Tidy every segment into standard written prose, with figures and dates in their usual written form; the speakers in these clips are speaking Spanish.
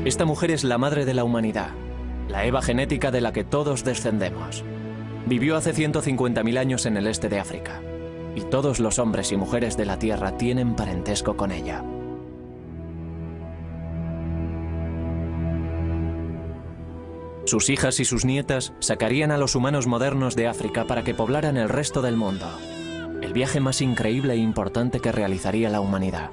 Esta mujer es la madre de la humanidad, la Eva genética de la que todos descendemos. Vivió hace 150.000 años en el este de África, y todos los hombres y mujeres de la Tierra tienen parentesco con ella. Sus hijas y sus nietas sacarían a los humanos modernos de África para que poblaran el resto del mundo. El viaje más increíble e importante que realizaría la humanidad.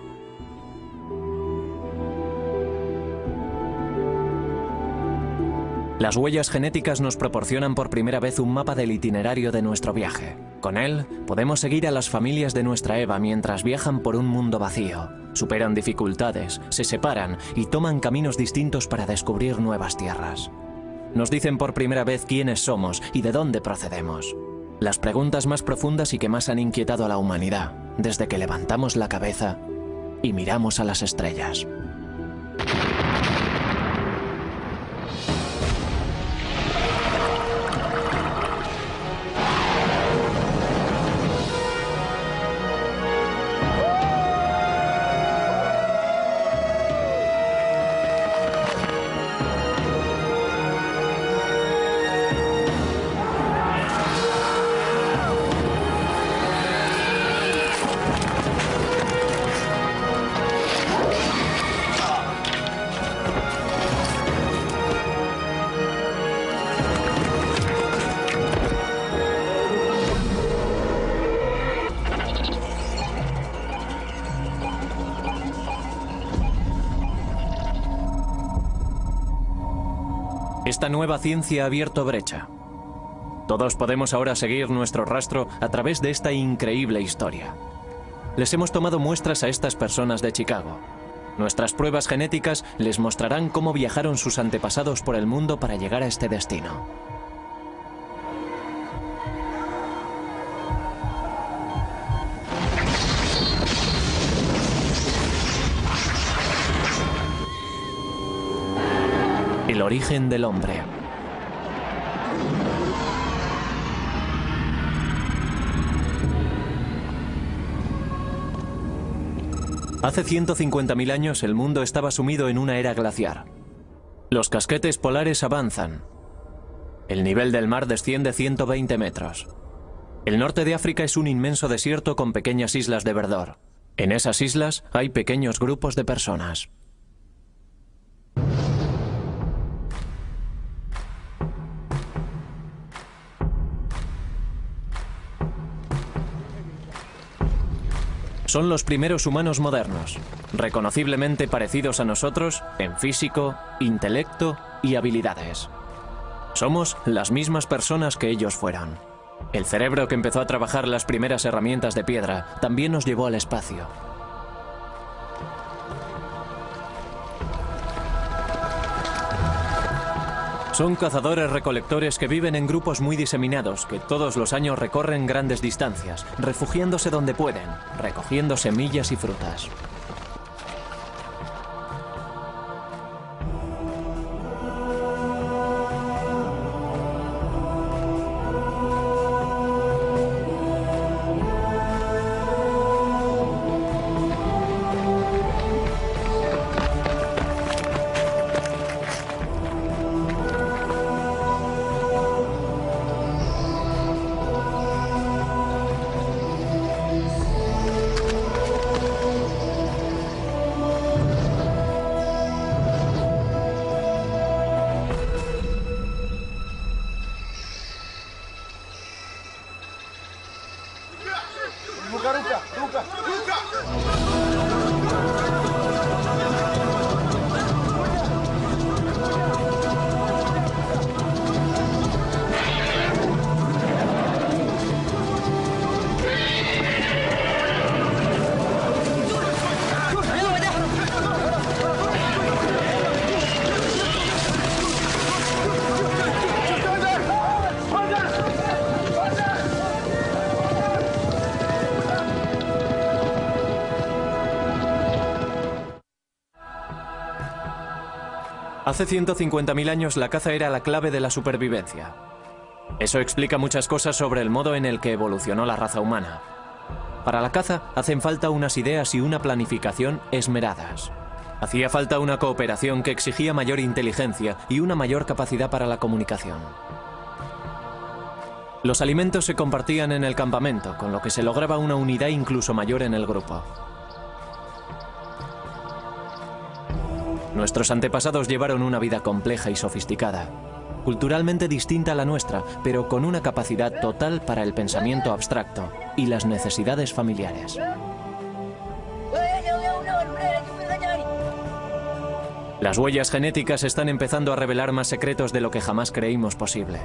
Las huellas genéticas nos proporcionan por primera vez un mapa del itinerario de nuestro viaje. Con él, podemos seguir a las familias de nuestra Eva mientras viajan por un mundo vacío, superan dificultades, se separan y toman caminos distintos para descubrir nuevas tierras. Nos dicen por primera vez quiénes somos y de dónde procedemos. Las preguntas más profundas y que más han inquietado a la humanidad, desde que levantamos la cabeza y miramos a las estrellas. Esta nueva ciencia ha abierto brecha. Todos podemos ahora seguir nuestro rastro a través de esta increíble historia. Les hemos tomado muestras a estas personas de Chicago. Nuestras pruebas genéticas les mostrarán cómo viajaron sus antepasados por el mundo para llegar a este destino. El origen del hombre. Hace 150.000 años el mundo estaba sumido en una era glaciar. Los casquetes polares avanzan. El nivel del mar desciende 120 metros. El norte de África es un inmenso desierto con pequeñas islas de verdor. En esas islas hay pequeños grupos de personas. Son los primeros humanos modernos, reconociblemente parecidos a nosotros en físico, intelecto y habilidades. Somos las mismas personas que ellos fueron. El cerebro que empezó a trabajar las primeras herramientas de piedra también nos llevó al espacio. Son cazadores-recolectores que viven en grupos muy diseminados, que todos los años recorren grandes distancias, refugiándose donde pueden, recogiendo semillas y frutas. Hace 150.000 años la caza era la clave de la supervivencia. Eso explica muchas cosas sobre el modo en el que evolucionó la raza humana. Para la caza hacen falta unas ideas y una planificación esmeradas. Hacía falta una cooperación que exigía mayor inteligencia y una mayor capacidad para la comunicación. Los alimentos se compartían en el campamento, con lo que se lograba una unidad incluso mayor en el grupo. Nuestros antepasados llevaron una vida compleja y sofisticada, culturalmente distinta a la nuestra, pero con una capacidad total para el pensamiento abstracto y las necesidades familiares. Las huellas genéticas están empezando a revelar más secretos de lo que jamás creímos posible.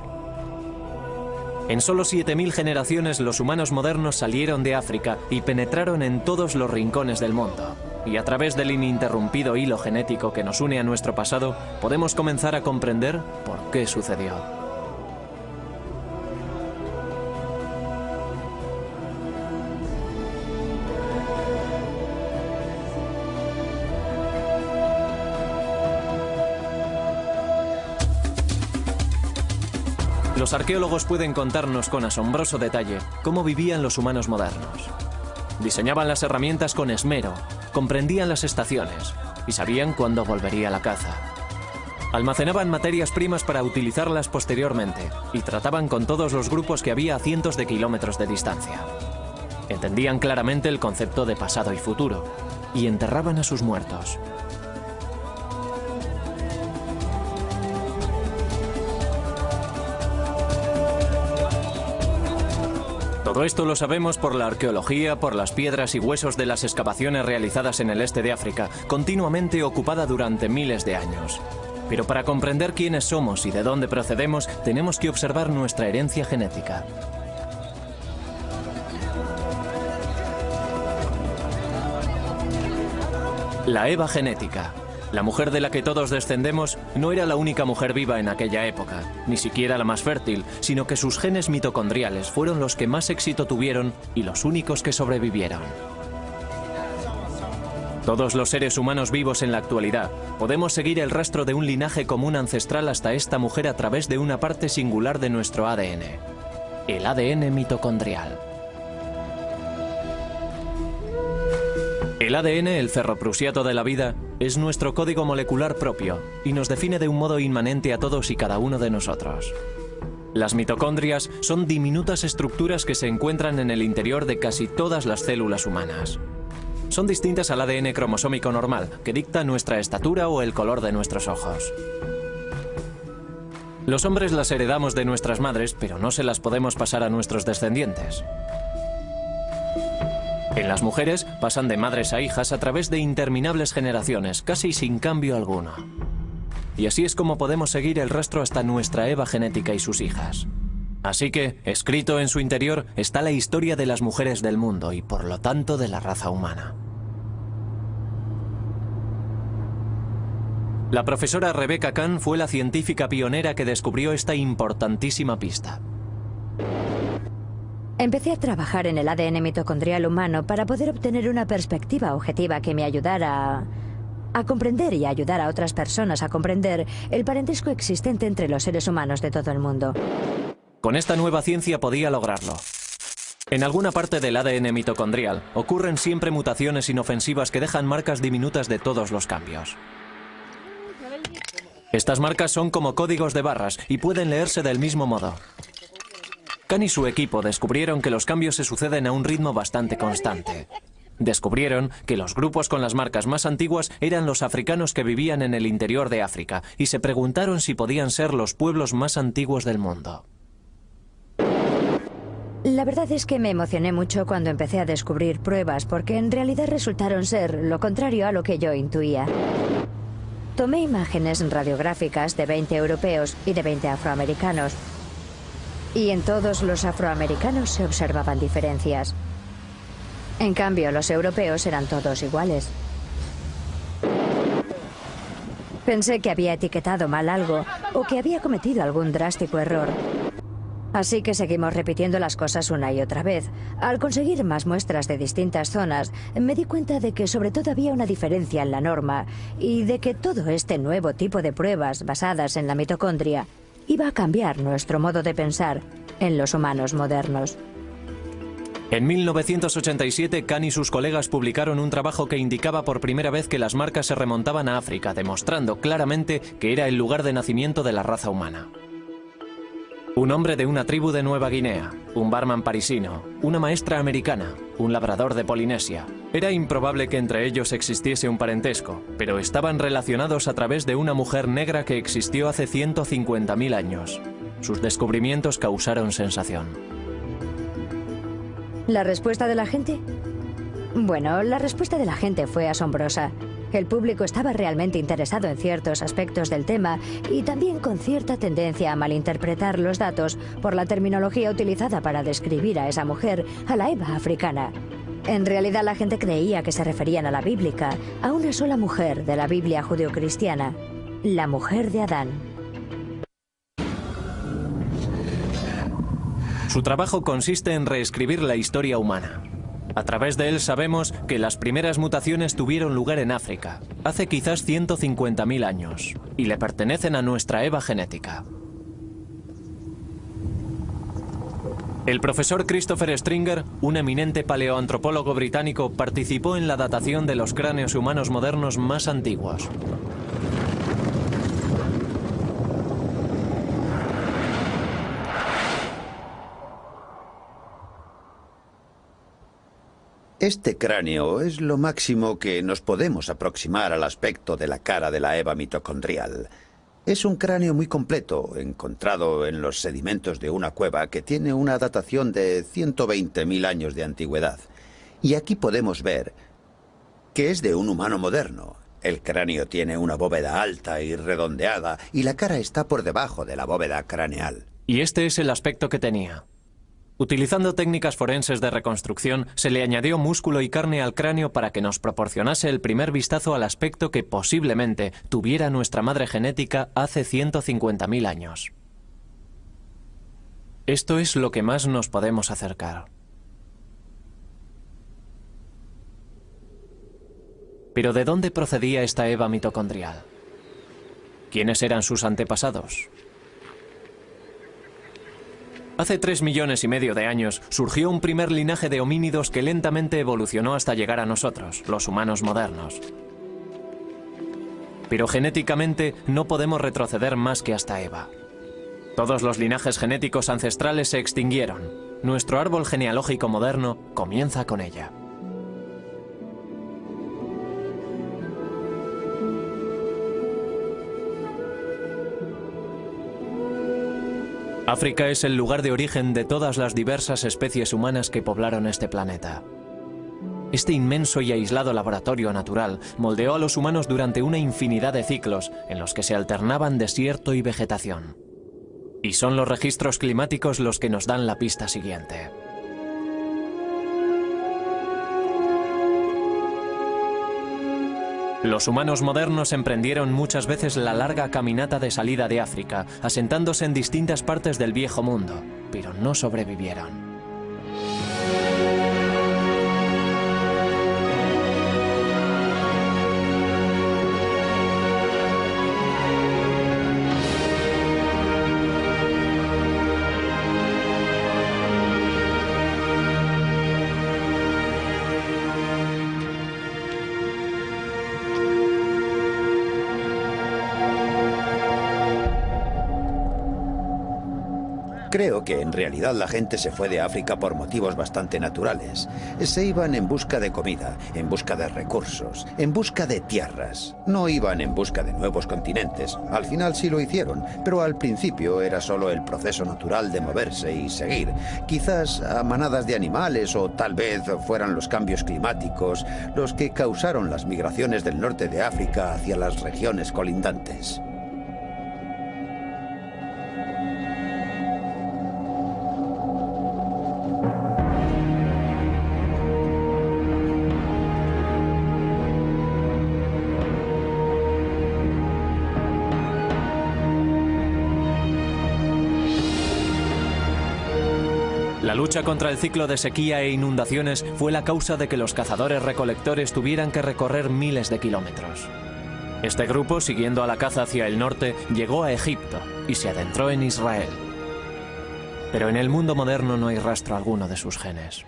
En solo 7000 generaciones los humanos modernos salieron de África y penetraron en todos los rincones del mundo. Y a través del ininterrumpido hilo genético que nos une a nuestro pasado, podemos comenzar a comprender por qué sucedió. Los arqueólogos pueden contarnos con asombroso detalle cómo vivían los humanos modernos. Diseñaban las herramientas con esmero, comprendían las estaciones y sabían cuándo volvería la caza. Almacenaban materias primas para utilizarlas posteriormente y trataban con todos los grupos que había a cientos de kilómetros de distancia. Entendían claramente el concepto de pasado y futuro y enterraban a sus muertos. Todo esto lo sabemos por la arqueología, por las piedras y huesos de las excavaciones realizadas en el este de África, continuamente ocupada durante miles de años. Pero para comprender quiénes somos y de dónde procedemos, tenemos que observar nuestra herencia genética. La Eva genética. La mujer de la que todos descendemos no era la única mujer viva en aquella época, ni siquiera la más fértil, sino que sus genes mitocondriales fueron los que más éxito tuvieron y los únicos que sobrevivieron. Todos los seres humanos vivos en la actualidad podemos seguir el rastro de un linaje común ancestral hasta esta mujer a través de una parte singular de nuestro ADN, el ADN mitocondrial. El ADN, el ferroprusiato de la vida, es nuestro código molecular propio y nos define de un modo inmanente a todos y cada uno de nosotros. Las mitocondrias son diminutas estructuras que se encuentran en el interior de casi todas las células humanas. Son distintas al ADN cromosómico normal, que dicta nuestra estatura o el color de nuestros ojos. Los hombres las heredamos de nuestras madres, pero no se las podemos pasar a nuestros descendientes. En las mujeres pasan de madres a hijas a través de interminables generaciones, casi sin cambio alguno. Y así es como podemos seguir el rastro hasta nuestra Eva genética y sus hijas. Así que, escrito en su interior, está la historia de las mujeres del mundo y, por lo tanto, de la raza humana. La profesora Rebecca Kahn fue la científica pionera que descubrió esta importantísima pista. Empecé a trabajar en el ADN mitocondrial humano para poder obtener una perspectiva objetiva que me ayudara a comprender y a ayudar a otras personas a comprender el parentesco existente entre los seres humanos de todo el mundo. Con esta nueva ciencia podía lograrlo. En alguna parte del ADN mitocondrial ocurren siempre mutaciones inofensivas que dejan marcas diminutas de todos los cambios. Estas marcas son como códigos de barras y pueden leerse del mismo modo. Kahn y su equipo descubrieron que los cambios se suceden a un ritmo bastante constante. Descubrieron que los grupos con las marcas más antiguas eran los africanos que vivían en el interior de África y se preguntaron si podían ser los pueblos más antiguos del mundo. La verdad es que me emocioné mucho cuando empecé a descubrir pruebas porque en realidad resultaron ser lo contrario a lo que yo intuía. Tomé imágenes radiográficas de 20 europeos y de 20 afroamericanos. Y en todos los afroamericanos se observaban diferencias. En cambio, los europeos eran todos iguales. Pensé que había etiquetado mal algo o que había cometido algún drástico error. Así que seguimos repitiendo las cosas una y otra vez. Al conseguir más muestras de distintas zonas, me di cuenta de que sobre todo había una diferencia en la norma y de que todo este nuevo tipo de pruebas basadas en la mitocondria iba a cambiar nuestro modo de pensar en los humanos modernos. En 1987, Khan y sus colegas publicaron un trabajo que indicaba por primera vez que las marcas se remontaban a África, demostrando claramente que era el lugar de nacimiento de la raza humana. Un hombre de una tribu de Nueva Guinea, un barman parisino, una maestra americana, un labrador de Polinesia. Era improbable que entre ellos existiese un parentesco, pero estaban relacionados a través de una mujer negra que existió hace 150.000 años. Sus descubrimientos causaron sensación. ¿La respuesta de la gente? Bueno, la respuesta de la gente fue asombrosa. El público estaba realmente interesado en ciertos aspectos del tema y también con cierta tendencia a malinterpretar los datos por la terminología utilizada para describir a esa mujer, a la Eva africana. En realidad la gente creía que se referían a la bíblica, a una sola mujer de la Biblia judeocristiana, la mujer de Adán. Su trabajo consiste en reescribir la historia humana. A través de él sabemos que las primeras mutaciones tuvieron lugar en África, hace quizás 150.000 años, y le pertenecen a nuestra Eva genética. El profesor Christopher Stringer, un eminente paleoantropólogo británico, participó en la datación de los cráneos humanos modernos más antiguos. Este cráneo es lo máximo que nos podemos aproximar al aspecto de la cara de la Eva mitocondrial. Es un cráneo muy completo, encontrado en los sedimentos de una cueva que tiene una datación de 120.000 años de antigüedad. Y aquí podemos ver que es de un humano moderno. El cráneo tiene una bóveda alta y redondeada y la cara está por debajo de la bóveda craneal. Y este es el aspecto que tenía. Utilizando técnicas forenses de reconstrucción, se le añadió músculo y carne al cráneo para que nos proporcionase el primer vistazo al aspecto que posiblemente tuviera nuestra madre genética hace 150.000 años. Esto es lo que más nos podemos acercar. Pero ¿de dónde procedía esta Eva mitocondrial? ¿Quiénes eran sus antepasados? Hace 3,5 millones de años surgió un primer linaje de homínidos que lentamente evolucionó hasta llegar a nosotros, los humanos modernos. Pero genéticamente no podemos retroceder más que hasta Eva. Todos los linajes genéticos ancestrales se extinguieron. Nuestro árbol genealógico moderno comienza con ella. África es el lugar de origen de todas las diversas especies humanas que poblaron este planeta. Este inmenso y aislado laboratorio natural moldeó a los humanos durante una infinidad de ciclos en los que se alternaban desierto y vegetación. Y son los registros climáticos los que nos dan la pista siguiente. Los humanos modernos emprendieron muchas veces la larga caminata de salida de África, asentándose en distintas partes del viejo mundo, pero no sobrevivieron. Creo que en realidad la gente se fue de África por motivos bastante naturales. Se iban en busca de comida, en busca de recursos, en busca de tierras. No iban en busca de nuevos continentes. Al final sí lo hicieron, pero al principio era solo el proceso natural de moverse y seguir. Quizás a manadas de animales o tal vez fueran los cambios climáticos los que causaron las migraciones del norte de África hacia las regiones colindantes. La lucha contra el ciclo de sequía e inundaciones fue la causa de que los cazadores-recolectores tuvieran que recorrer miles de kilómetros. Este grupo, siguiendo a la caza hacia el norte, llegó a Egipto y se adentró en Israel. Pero en el mundo moderno no hay rastro alguno de sus genes.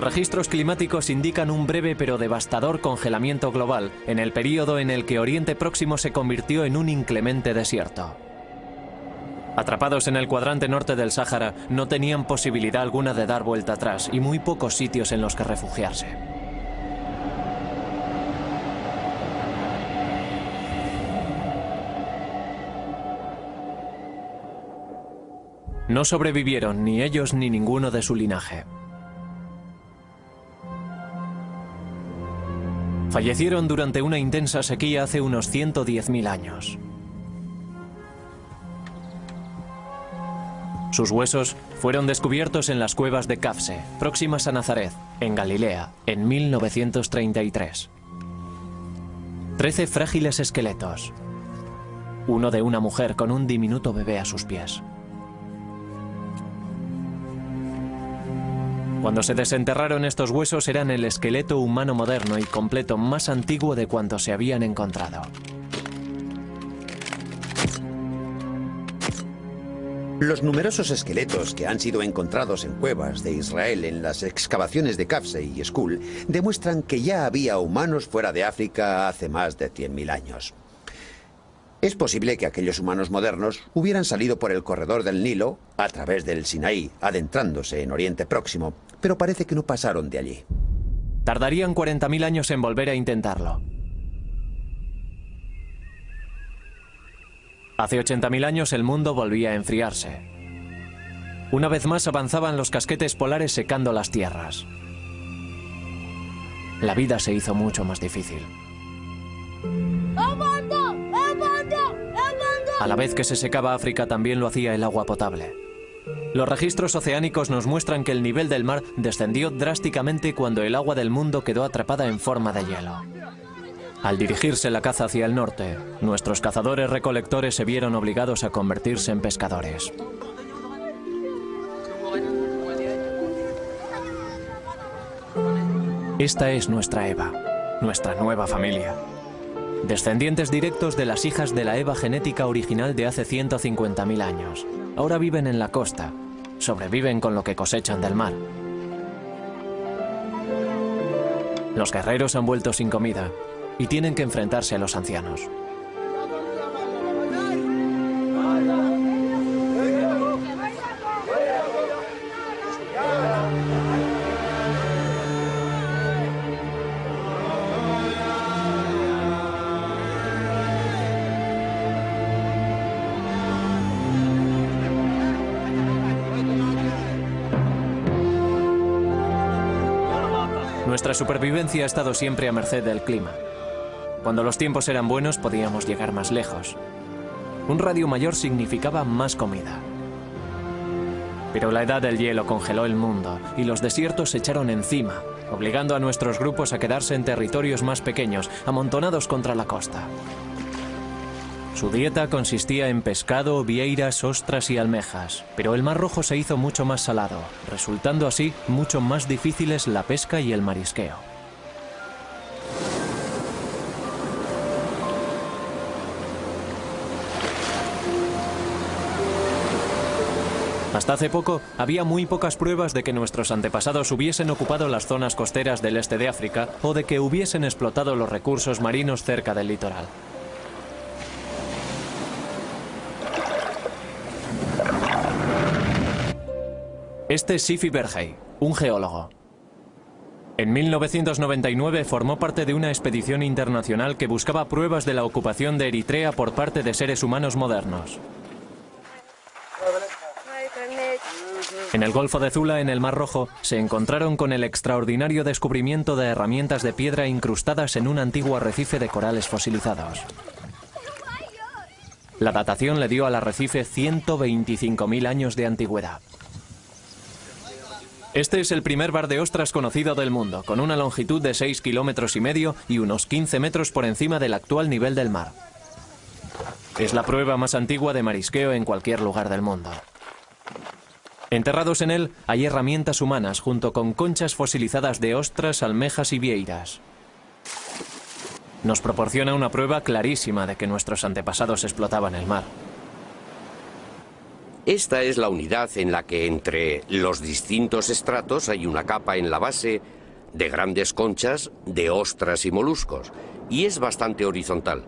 registros climáticos indican un breve pero devastador congelamiento global en el período en el que Oriente Próximo se convirtió en un inclemente desierto. Atrapados en el cuadrante norte del Sáhara, no tenían posibilidad alguna de dar vuelta atrás y muy pocos sitios en los que refugiarse. No sobrevivieron ni ellos ni ninguno de su linaje. Fallecieron durante una intensa sequía hace unos 110.000 años. Sus huesos fueron descubiertos en las cuevas de Kafse, próximas a Nazaret, en Galilea, en 1933. 13 frágiles esqueletos. Uno de una mujer con un diminuto bebé a sus pies. Cuando se desenterraron estos huesos eran el esqueleto humano moderno y completo más antiguo de cuantos se habían encontrado. Los numerosos esqueletos que han sido encontrados en cuevas de Israel en las excavaciones de Kafse y Skul demuestran que ya había humanos fuera de África hace más de 100.000 años. Es posible que aquellos humanos modernos hubieran salido por el corredor del Nilo a través del Sinaí, adentrándose en Oriente Próximo, pero parece que no pasaron de allí. Tardarían 40.000 años en volver a intentarlo. Hace 80.000 años el mundo volvía a enfriarse. Una vez más avanzaban los casquetes polares secando las tierras. La vida se hizo mucho más difícil. A la vez que se secaba África, también lo hacía el agua potable. Los registros oceánicos nos muestran que el nivel del mar descendió drásticamente cuando el agua del mundo quedó atrapada en forma de hielo. Al dirigirse la caza hacia el norte, nuestros cazadores-recolectores se vieron obligados a convertirse en pescadores. Esta es nuestra Eva, nuestra nueva familia. Descendientes directos de las hijas de la Eva genética original de hace 150.000 años. Ahora viven en la costa, sobreviven con lo que cosechan del mar. Los guerreros han vuelto sin comida y tienen que enfrentarse a los ancianos. Nuestra supervivencia ha estado siempre a merced del clima. Cuando los tiempos eran buenos podíamos llegar más lejos. Un radio mayor significaba más comida. Pero la edad del hielo congeló el mundo y los desiertos se echaron encima, obligando a nuestros grupos a quedarse en territorios más pequeños, amontonados contra la costa. Su dieta consistía en pescado, vieiras, ostras y almejas, pero el Mar Rojo se hizo mucho más salado, resultando así mucho más difíciles la pesca y el marisqueo. Hasta hace poco, había muy pocas pruebas de que nuestros antepasados hubiesen ocupado las zonas costeras del este de África o de que hubiesen explotado los recursos marinos cerca del litoral. Este es Sifi Bergey, un geólogo. En 1999 formó parte de una expedición internacional que buscaba pruebas de la ocupación de Eritrea por parte de seres humanos modernos. En el Golfo de Zula, en el Mar Rojo, se encontraron con el extraordinario descubrimiento de herramientas de piedra incrustadas en un antiguo arrecife de corales fosilizados. La datación le dio al arrecife 125.000 años de antigüedad. Este es el primer bar de ostras conocido del mundo, con una longitud de 6,5 kilómetros y unos 15 metros por encima del actual nivel del mar. Es la prueba más antigua de marisqueo en cualquier lugar del mundo. Enterrados en él hay herramientas humanas junto con conchas fosilizadas de ostras, almejas y vieiras. Nos proporciona una prueba clarísima de que nuestros antepasados explotaban el mar. Esta es la unidad en la que entre los distintos estratos hay una capa en la base de grandes conchas, de ostras y moluscos, y es bastante horizontal.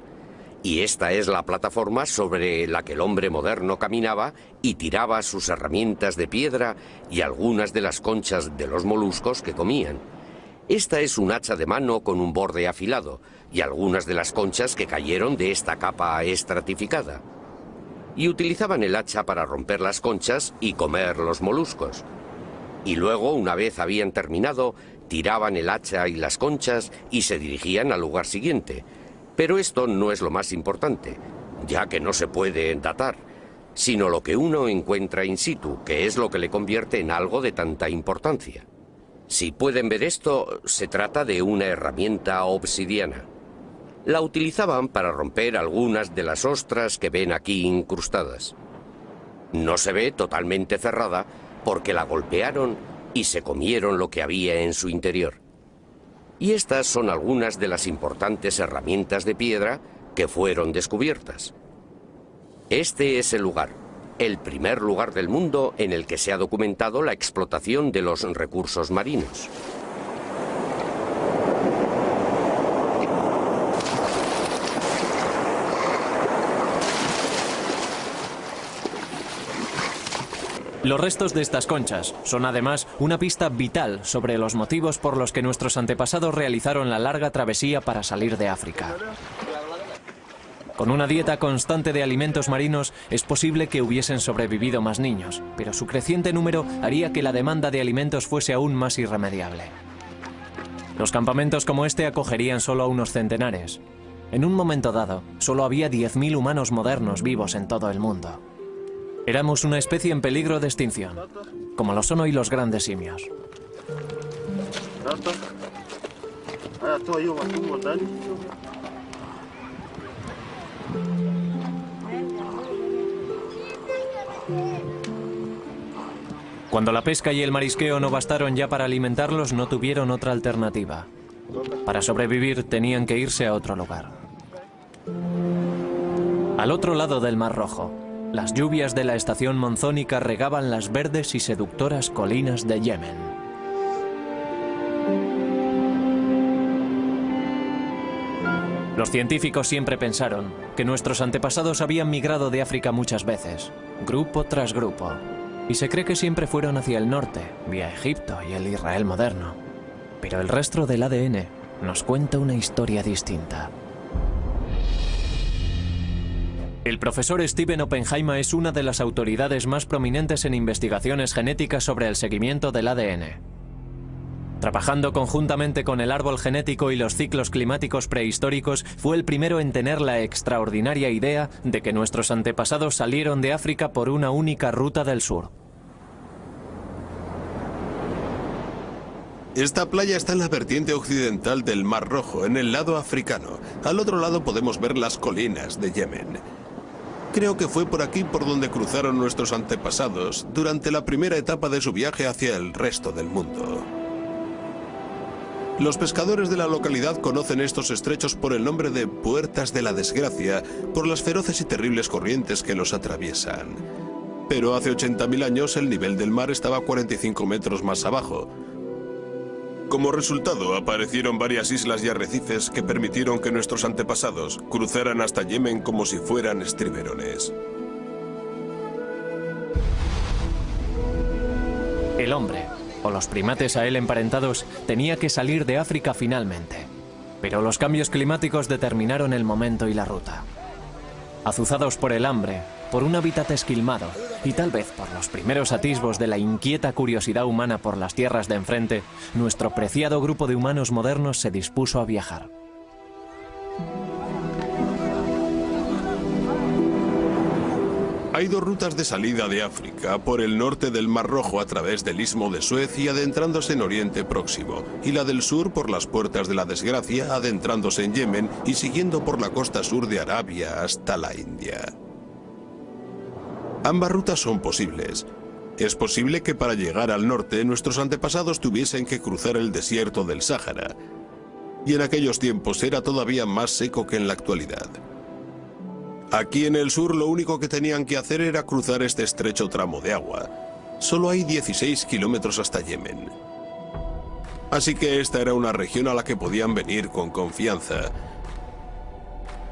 Y esta es la plataforma sobre la que el hombre moderno caminaba y tiraba sus herramientas de piedra y algunas de las conchas de los moluscos que comían. Esta es un hacha de mano con un borde afilado y algunas de las conchas que cayeron de esta capa estratificada. Y utilizaban el hacha para romper las conchas y comer los moluscos. Y luego, una vez habían terminado, tiraban el hacha y las conchas y se dirigían al lugar siguiente. Pero esto no es lo más importante, ya que no se puede datar, sino lo que uno encuentra in situ, que es lo que le convierte en algo de tanta importancia. Si pueden ver esto, se trata de una herramienta obsidiana. La utilizaban para romper algunas de las ostras que ven aquí incrustadas. No se ve totalmente cerrada porque la golpearon y se comieron lo que había en su interior. Y estas son algunas de las importantes herramientas de piedra que fueron descubiertas. Este es el lugar, el primer lugar del mundo en el que se ha documentado la explotación de los recursos marinos. Los restos de estas conchas son además una pista vital sobre los motivos por los que nuestros antepasados realizaron la larga travesía para salir de África. Con una dieta constante de alimentos marinos es posible que hubiesen sobrevivido más niños, pero su creciente número haría que la demanda de alimentos fuese aún más irremediable. Los campamentos como este acogerían solo a unos centenares. En un momento dado, solo había 10.000 humanos modernos vivos en todo el mundo. Éramos una especie en peligro de extinción, como lo son hoy los grandes simios. Cuando la pesca y el marisqueo no bastaron ya para alimentarlos, no tuvieron otra alternativa. Para sobrevivir tenían que irse a otro lugar. Al otro lado del Mar Rojo, las lluvias de la estación monzónica regaban las verdes y seductoras colinas de Yemen. Los científicos siempre pensaron que nuestros antepasados habían migrado de África muchas veces, grupo tras grupo, y se cree que siempre fueron hacia el norte, vía Egipto y el Israel moderno. Pero el rastro del ADN nos cuenta una historia distinta. El profesor Stephen Oppenheimer es una de las autoridades más prominentes en investigaciones genéticas sobre el seguimiento del ADN. Trabajando conjuntamente con el árbol genético y los ciclos climáticos prehistóricos, fue el primero en tener la extraordinaria idea de que nuestros antepasados salieron de África por una única ruta del sur. Esta playa está en la vertiente occidental del Mar Rojo, en el lado africano. Al otro lado podemos ver las colinas de Yemen. Creo que fue por aquí por donde cruzaron nuestros antepasados durante la primera etapa de su viaje hacia el resto del mundo. Los pescadores de la localidad conocen estos estrechos por el nombre de Puertas de la Desgracia, por las feroces y terribles corrientes que los atraviesan. Pero hace 80.000 años el nivel del mar estaba 45 metros más abajo. Como resultado, aparecieron varias islas y arrecifes que permitieron que nuestros antepasados cruzaran hasta Yemen como si fueran estriberones. El hombre, o los primates a él emparentados, tenía que salir de África finalmente. Pero los cambios climáticos determinaron el momento y la ruta. Azuzados por el hambre, por un hábitat esquilmado y tal vez por los primeros atisbos de la inquieta curiosidad humana por las tierras de enfrente, nuestro preciado grupo de humanos modernos se dispuso a viajar. Hay dos rutas de salida de África, por el norte del Mar Rojo a través del Istmo de Suez y adentrándose en Oriente Próximo, y la del sur por las Puertas de la Desgracia, adentrándose en Yemen y siguiendo por la costa sur de Arabia hasta la India. Ambas rutas son posibles. Es posible que para llegar al norte nuestros antepasados tuviesen que cruzar el desierto del Sáhara, y en aquellos tiempos era todavía más seco que en la actualidad. Aquí en el sur lo único que tenían que hacer era cruzar este estrecho tramo de agua. Solo hay 16 kilómetros hasta Yemen. Así que esta era una región a la que podían venir con confianza.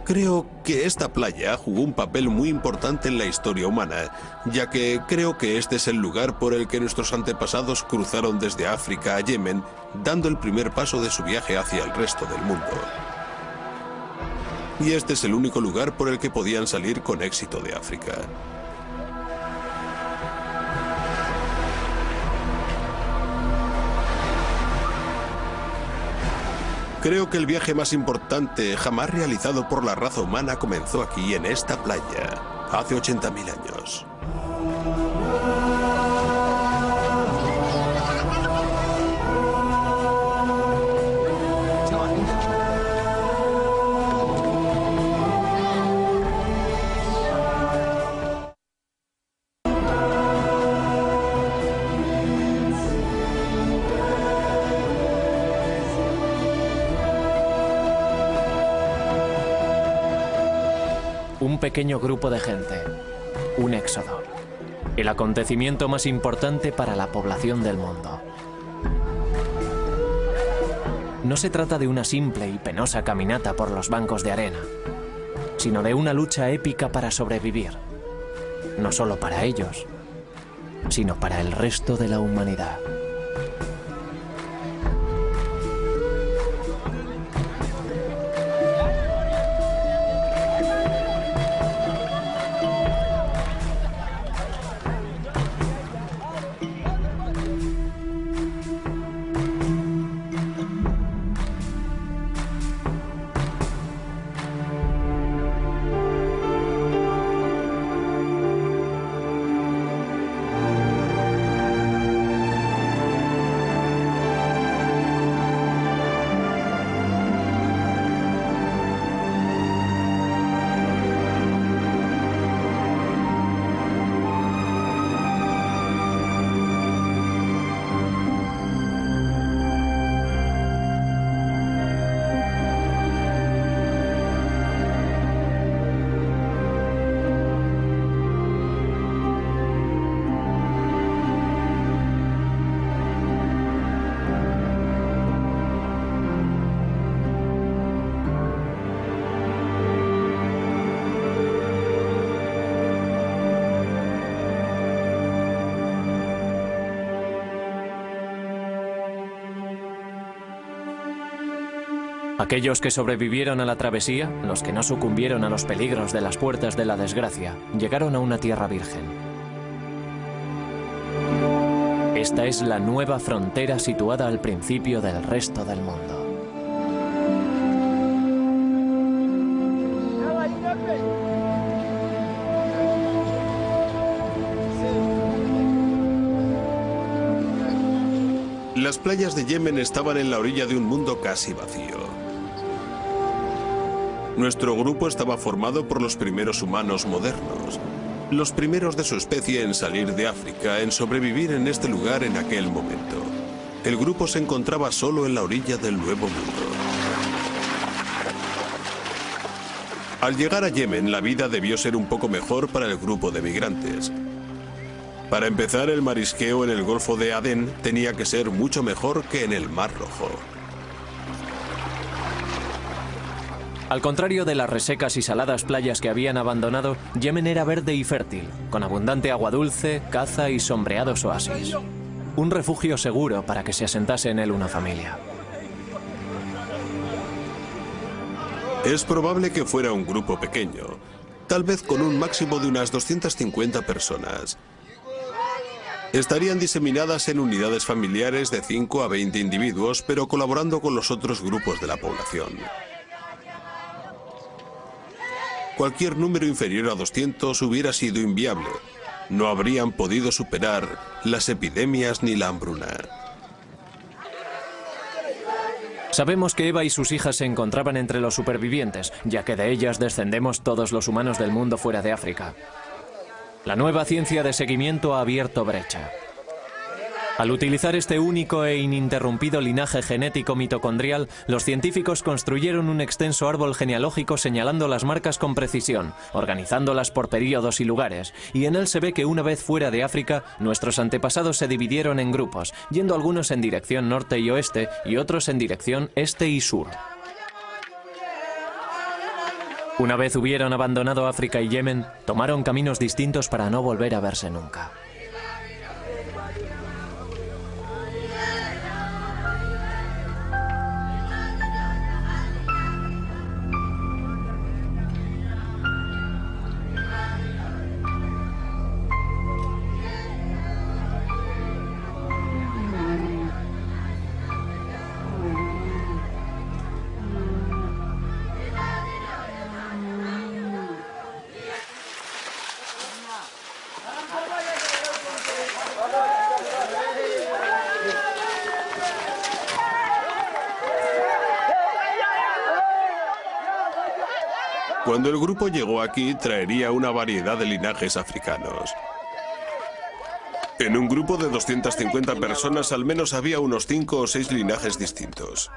Creo que esta playa jugó un papel muy importante en la historia humana, ya que creo que este es el lugar por el que nuestros antepasados cruzaron desde África a Yemen, dando el primer paso de su viaje hacia el resto del mundo. Y este es el único lugar por el que podían salir con éxito de África. Creo que el viaje más importante jamás realizado por la raza humana comenzó aquí, en esta playa, hace 80.000 años. Un pequeño grupo de gente, un éxodo, el acontecimiento más importante para la población del mundo. No se trata de una simple y penosa caminata por los bancos de arena, sino de una lucha épica para sobrevivir, no solo para ellos, sino para el resto de la humanidad. Aquellos que sobrevivieron a la travesía, los que no sucumbieron a los peligros de las puertas de la desgracia, llegaron a una tierra virgen. Esta es la nueva frontera situada al principio del resto del mundo. Las playas de Yemen estaban en la orilla de un mundo casi vacío. Nuestro grupo estaba formado por los primeros humanos modernos, los primeros de su especie en salir de África, en sobrevivir en este lugar en aquel momento. El grupo se encontraba solo en la orilla del Nuevo Mundo. Al llegar a Yemen, la vida debió ser un poco mejor para el grupo de migrantes. Para empezar, el marisqueo en el Golfo de Adén tenía que ser mucho mejor que en el Mar Rojo. Al contrario de las resecas y saladas playas que habían abandonado, Yemen era verde y fértil, con abundante agua dulce, caza y sombreados oasis. Un refugio seguro para que se asentase en él una familia. Es probable que fuera un grupo pequeño, tal vez con un máximo de unas 250 personas. Estarían diseminadas en unidades familiares de 5 a 20 individuos, pero colaborando con los otros grupos de la población. Cualquier número inferior a 200 hubiera sido inviable. No habrían podido superar las epidemias ni la hambruna. Sabemos que Eva y sus hijas se encontraban entre los supervivientes, ya que de ellas descendemos todos los humanos del mundo fuera de África. La nueva ciencia de seguimiento ha abierto brecha. Al utilizar este único e ininterrumpido linaje genético mitocondrial, los científicos construyeron un extenso árbol genealógico señalando las marcas con precisión, organizándolas por períodos y lugares, y en él se ve que una vez fuera de África, nuestros antepasados se dividieron en grupos, yendo algunos en dirección norte y oeste y otros en dirección este y sur. Una vez hubieron abandonado África y Yemen, tomaron caminos distintos para no volver a verse nunca. Cuando el grupo llegó aquí, traería una variedad de linajes africanos. En un grupo de 250 personas, al menos había unos 5 o 6 linajes distintos.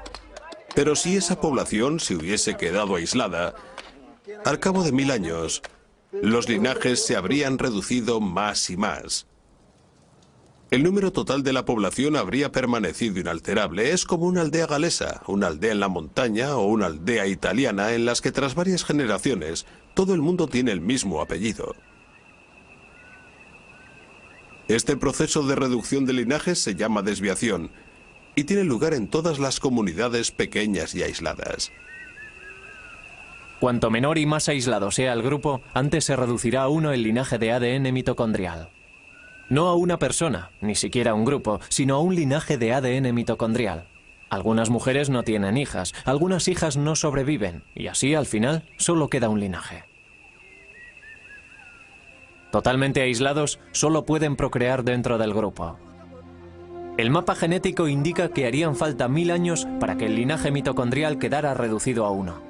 Pero si esa población se hubiese quedado aislada, al cabo de 1000 años, los linajes se habrían reducido más y más. El número total de la población habría permanecido inalterable. Es como una aldea galesa, una aldea en la montaña o una aldea italiana en las que tras varias generaciones todo el mundo tiene el mismo apellido. Este proceso de reducción de linajes se llama desviación y tiene lugar en todas las comunidades pequeñas y aisladas. Cuanto menor y más aislado sea el grupo, antes se reducirá a uno el linaje de ADN mitocondrial. No a una persona, ni siquiera a un grupo, sino a un linaje de ADN mitocondrial. Algunas mujeres no tienen hijas, algunas hijas no sobreviven, y así al final solo queda un linaje. Totalmente aislados, solo pueden procrear dentro del grupo. El mapa genético indica que harían falta 1000 años para que el linaje mitocondrial quedara reducido a uno.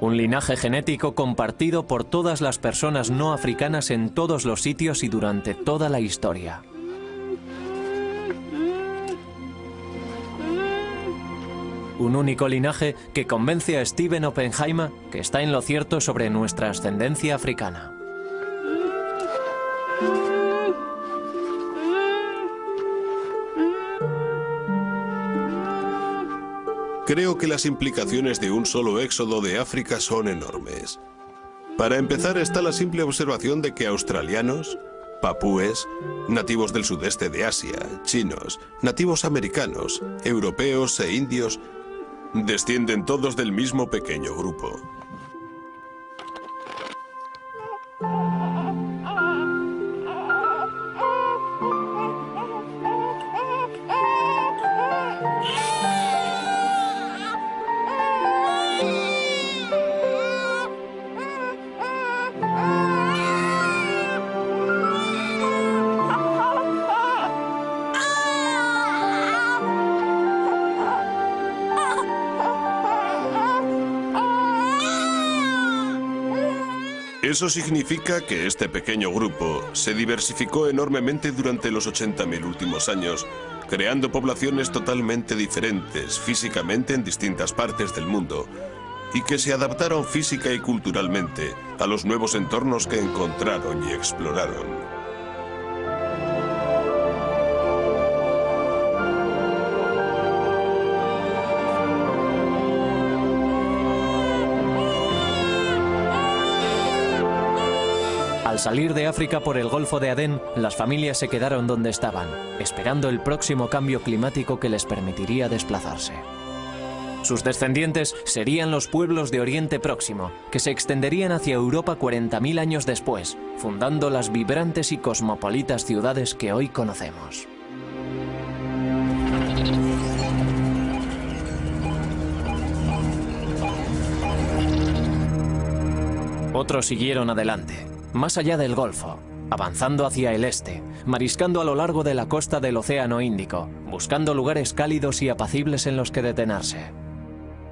Un linaje genético compartido por todas las personas no africanas en todos los sitios y durante toda la historia. Un único linaje que convence a Stephen Oppenheimer que está en lo cierto sobre nuestra ascendencia africana. Creo que las implicaciones de un solo éxodo de África son enormes. Para empezar está la simple observación de que australianos, papúes, nativos del sudeste de Asia, chinos, nativos americanos, europeos e indios descienden todos del mismo pequeño grupo. Eso significa que este pequeño grupo se diversificó enormemente durante los 80.000 últimos años, creando poblaciones totalmente diferentes físicamente en distintas partes del mundo y que se adaptaron física y culturalmente a los nuevos entornos que encontraron y exploraron. Al salir de África por el Golfo de Adén, las familias se quedaron donde estaban, esperando el próximo cambio climático que les permitiría desplazarse. Sus descendientes serían los pueblos de Oriente Próximo, que se extenderían hacia Europa 40.000 años después, fundando las vibrantes y cosmopolitas ciudades que hoy conocemos. Otros siguieron adelante, más allá del Golfo, avanzando hacia el este, mariscando a lo largo de la costa del Océano Índico, buscando lugares cálidos y apacibles en los que detenerse.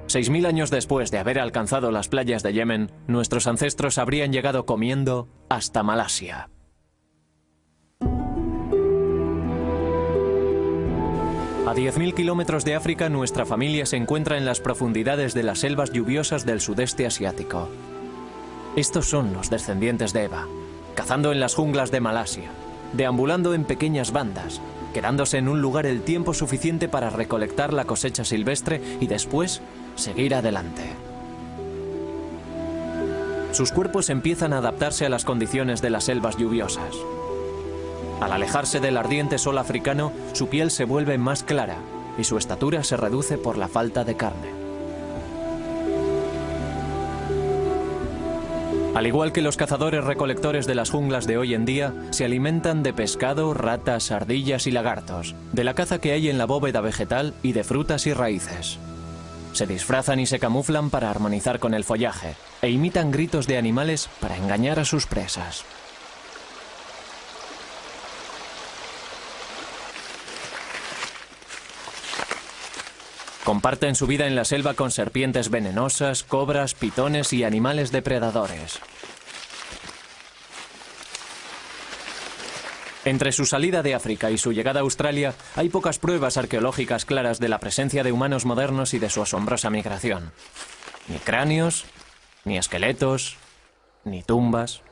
6000 años después de haber alcanzado las playas de Yemen, nuestros ancestros habrían llegado comiendo hasta Malasia. A 10.000 kilómetros de África, nuestra familia se encuentra en las profundidades de las selvas lluviosas del sudeste asiático. Estos son los descendientes de Eva, cazando en las junglas de Malasia, deambulando en pequeñas bandas, quedándose en un lugar el tiempo suficiente para recolectar la cosecha silvestre y después seguir adelante. Sus cuerpos empiezan a adaptarse a las condiciones de las selvas lluviosas. Al alejarse del ardiente sol africano, su piel se vuelve más clara y su estatura se reduce por la falta de carne. Al igual que los cazadores-recolectores de las junglas de hoy en día, se alimentan de pescado, ratas, ardillas y lagartos, de la caza que hay en la bóveda vegetal y de frutas y raíces. Se disfrazan y se camuflan para armonizar con el follaje e imitan gritos de animales para engañar a sus presas. Comparten su vida en la selva con serpientes venenosas, cobras, pitones y animales depredadores. Entre su salida de África y su llegada a Australia, hay pocas pruebas arqueológicas claras de la presencia de humanos modernos y de su asombrosa migración. Ni cráneos, ni esqueletos, ni tumbas.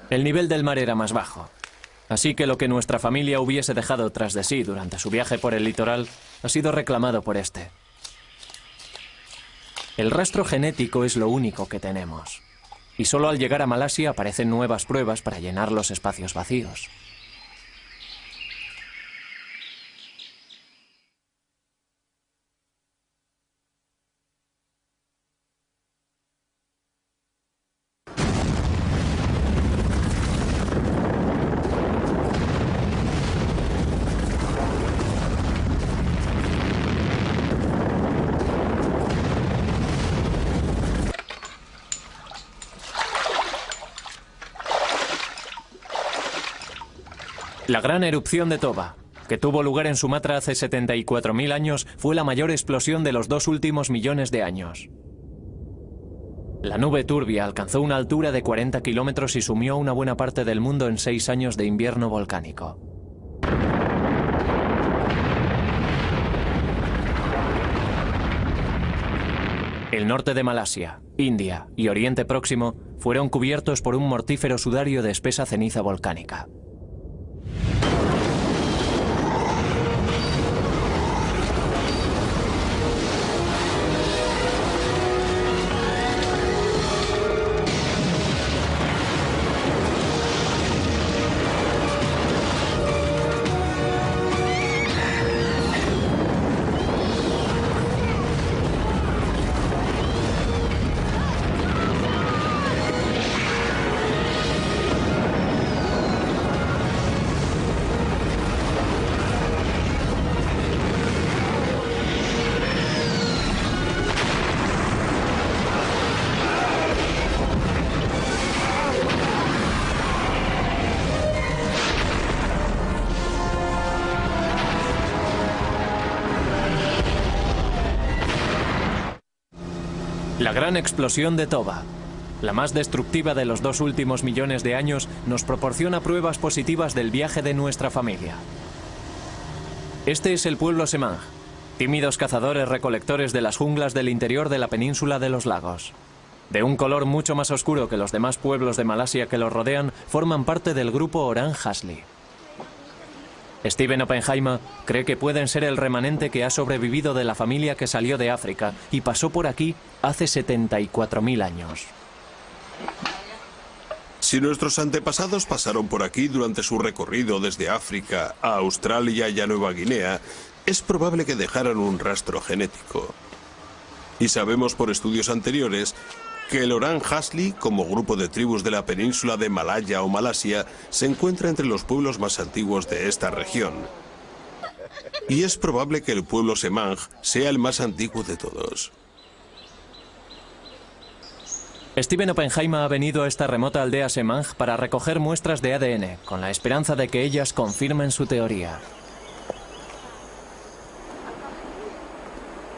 El nivel del mar era más bajo. Así que lo que nuestra familia hubiese dejado tras de sí durante su viaje por el litoral ha sido reclamado por este. El rastro genético es lo único que tenemos. Y solo al llegar a Malasia aparecen nuevas pruebas para llenar los espacios vacíos. La gran erupción de Toba, que tuvo lugar en Sumatra hace 74.000 años, fue la mayor explosión de los 2 últimos millones de años. La nube turbia alcanzó una altura de 40 kilómetros y sumió una buena parte del mundo en 6 años de invierno volcánico. El norte de Malasia, India y Oriente Próximo fueron cubiertos por un mortífero sudario de espesa ceniza volcánica. La gran explosión de Toba, la más destructiva de los 2 últimos millones de años, nos proporciona pruebas positivas del viaje de nuestra familia. Este es el pueblo Semang, tímidos cazadores-recolectores de las junglas del interior de la península de los lagos. De un color mucho más oscuro que los demás pueblos de Malasia que los rodean, forman parte del grupo Orang Asli. Stephen Oppenheimer cree que pueden ser el remanente que ha sobrevivido de la familia que salió de África y pasó por aquí hace 74.000 años. Si nuestros antepasados pasaron por aquí durante su recorrido desde África a Australia y a Nueva Guinea, es probable que dejaran un rastro genético. Y sabemos por estudios anteriores que el Orang Asli, como grupo de tribus de la península de Malaya o Malasia, se encuentra entre los pueblos más antiguos de esta región. Y es probable que el pueblo Semang sea el más antiguo de todos. Stephen Oppenheimer ha venido a esta remota aldea Semang para recoger muestras de ADN, con la esperanza de que ellas confirmen su teoría.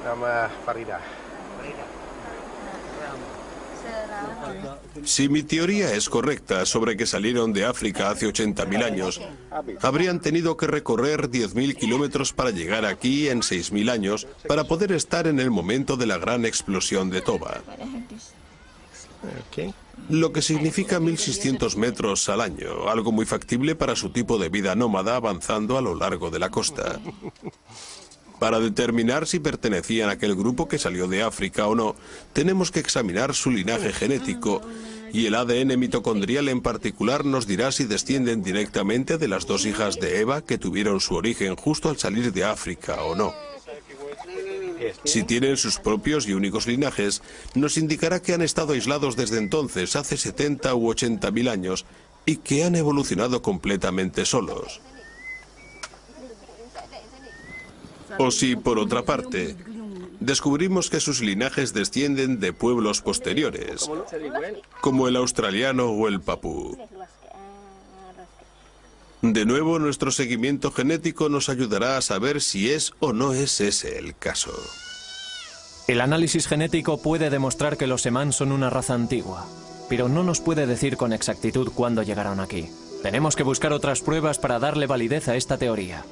Nama Farida. Si mi teoría es correcta sobre que salieron de África hace 80.000 años, habrían tenido que recorrer 10.000 kilómetros para llegar aquí en 6.000 años para poder estar en el momento de la gran explosión de Toba. Lo que significa 1.600 metros al año, algo muy factible para su tipo de vida nómada avanzando a lo largo de la costa. Para determinar si pertenecían a aquel grupo que salió de África o no, tenemos que examinar su linaje genético, y el ADN mitocondrial en particular nos dirá si descienden directamente de las dos hijas de Eva que tuvieron su origen justo al salir de África o no. Si tienen sus propios y únicos linajes, nos indicará que han estado aislados desde entonces, hace 70 u 80.000 años, y que han evolucionado completamente solos. O si, por otra parte, descubrimos que sus linajes descienden de pueblos posteriores, como el australiano o el papú. De nuevo, nuestro seguimiento genético nos ayudará a saber si es o no es ese el caso. El análisis genético puede demostrar que los Semán son una raza antigua, pero no nos puede decir con exactitud cuándo llegaron aquí. Tenemos que buscar otras pruebas para darle validez a esta teoría.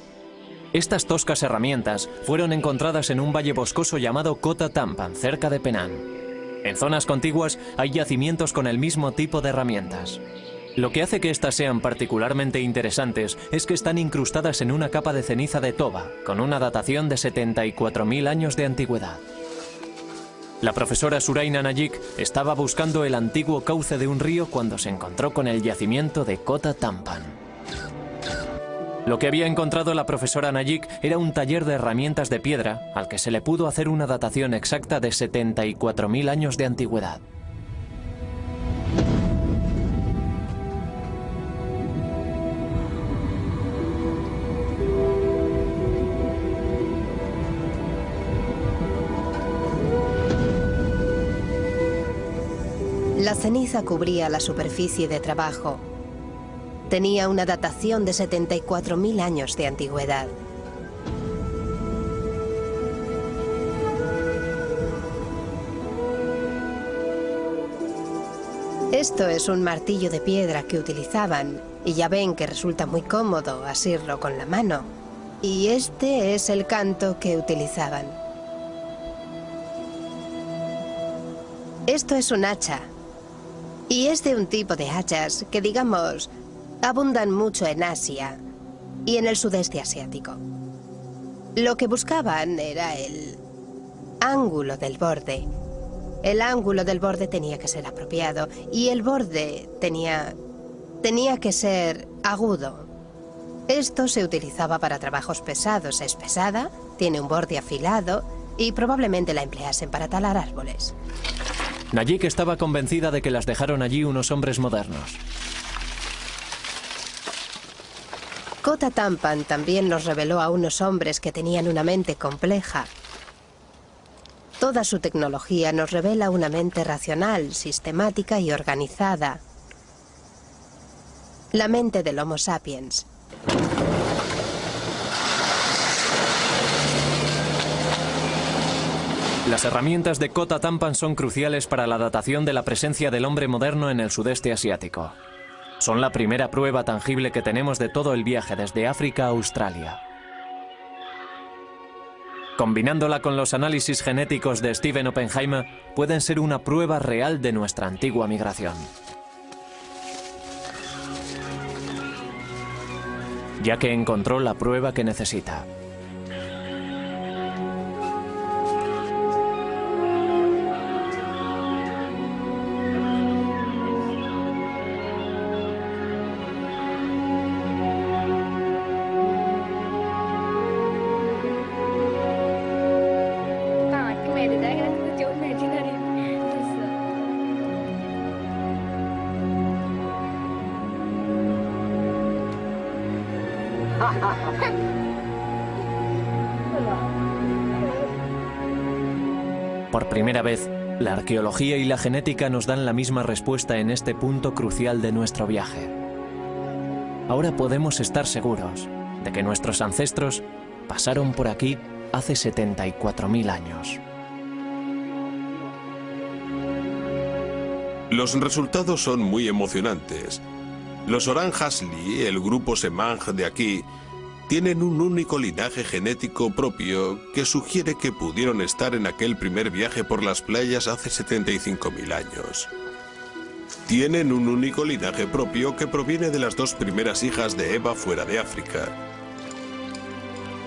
Estas toscas herramientas fueron encontradas en un valle boscoso llamado Kota Tampan, cerca de Penang. En zonas contiguas hay yacimientos con el mismo tipo de herramientas. Lo que hace que estas sean particularmente interesantes es que están incrustadas en una capa de ceniza de Toba, con una datación de 74.000 años de antigüedad. La profesora Suraina Najik estaba buscando el antiguo cauce de un río cuando se encontró con el yacimiento de Kota Tampan. Lo que había encontrado la profesora Najik era un taller de herramientas de piedra al que se le pudo hacer una datación exacta de 74.000 años de antigüedad. La ceniza cubría la superficie de trabajo. Tenía una datación de 74.000 años de antigüedad. Esto es un martillo de piedra que utilizaban, y ya ven que resulta muy cómodo asirlo con la mano. Y este es el canto que utilizaban. Esto es un hacha. Y es de un tipo de hachas que, digamos, abundan mucho en Asia y en el sudeste asiático. Lo que buscaban era el ángulo del borde. El ángulo del borde tenía que ser apropiado y el borde tenía que ser agudo. Esto se utilizaba para trabajos pesados. Es pesada, tiene un borde afilado y probablemente la empleasen para talar árboles. Najik estaba convencida de que las dejaron allí unos hombres modernos. Kota Tampan también nos reveló a unos hombres que tenían una mente compleja. Toda su tecnología nos revela una mente racional, sistemática y organizada. La mente del Homo sapiens. Las herramientas de Kota Tampan son cruciales para la datación de la presencia del hombre moderno en el sudeste asiático. Son la primera prueba tangible que tenemos de todo el viaje desde África a Australia. Combinándola con los análisis genéticos de Stephen Oppenheimer, pueden ser una prueba real de nuestra antigua migración. Ya que encontró la prueba que necesita. Por primera vez, la arqueología y la genética nos dan la misma respuesta en este punto crucial de nuestro viaje. Ahora podemos estar seguros de que nuestros ancestros pasaron por aquí hace 74.000 años. Los resultados son muy emocionantes. Los Oranjashli, el grupo Semang de aquí, tienen un único linaje genético propio que sugiere que pudieron estar en aquel primer viaje por las playas hace 75.000 años. Tienen un único linaje propio que proviene de las dos primeras hijas de Eva fuera de África.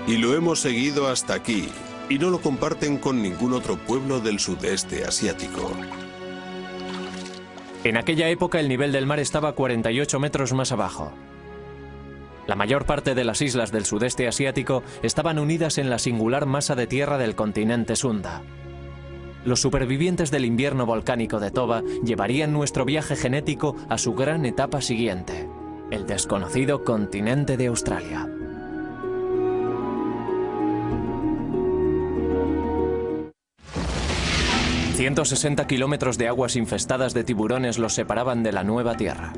Y lo hemos seguido hasta aquí, y no lo comparten con ningún otro pueblo del sudeste asiático. En aquella época el nivel del mar estaba 48 metros más abajo. La mayor parte de las islas del sudeste asiático estaban unidas en la singular masa de tierra del continente Sunda. Los supervivientes del invierno volcánico de Toba llevarían nuestro viaje genético a su gran etapa siguiente, el desconocido continente de Australia. ...160 kilómetros de aguas infestadas de tiburones los separaban de la nueva tierra.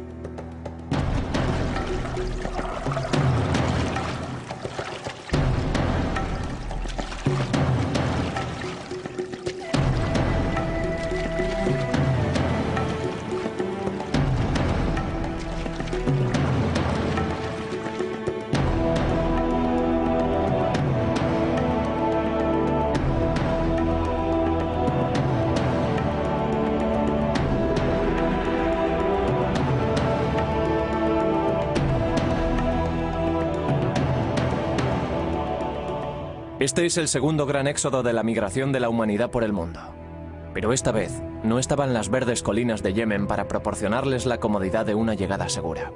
Este es el segundo gran éxodo de la migración de la humanidad por el mundo. Pero esta vez no estaban las verdes colinas de Yemen para proporcionarles la comodidad de una llegada segura.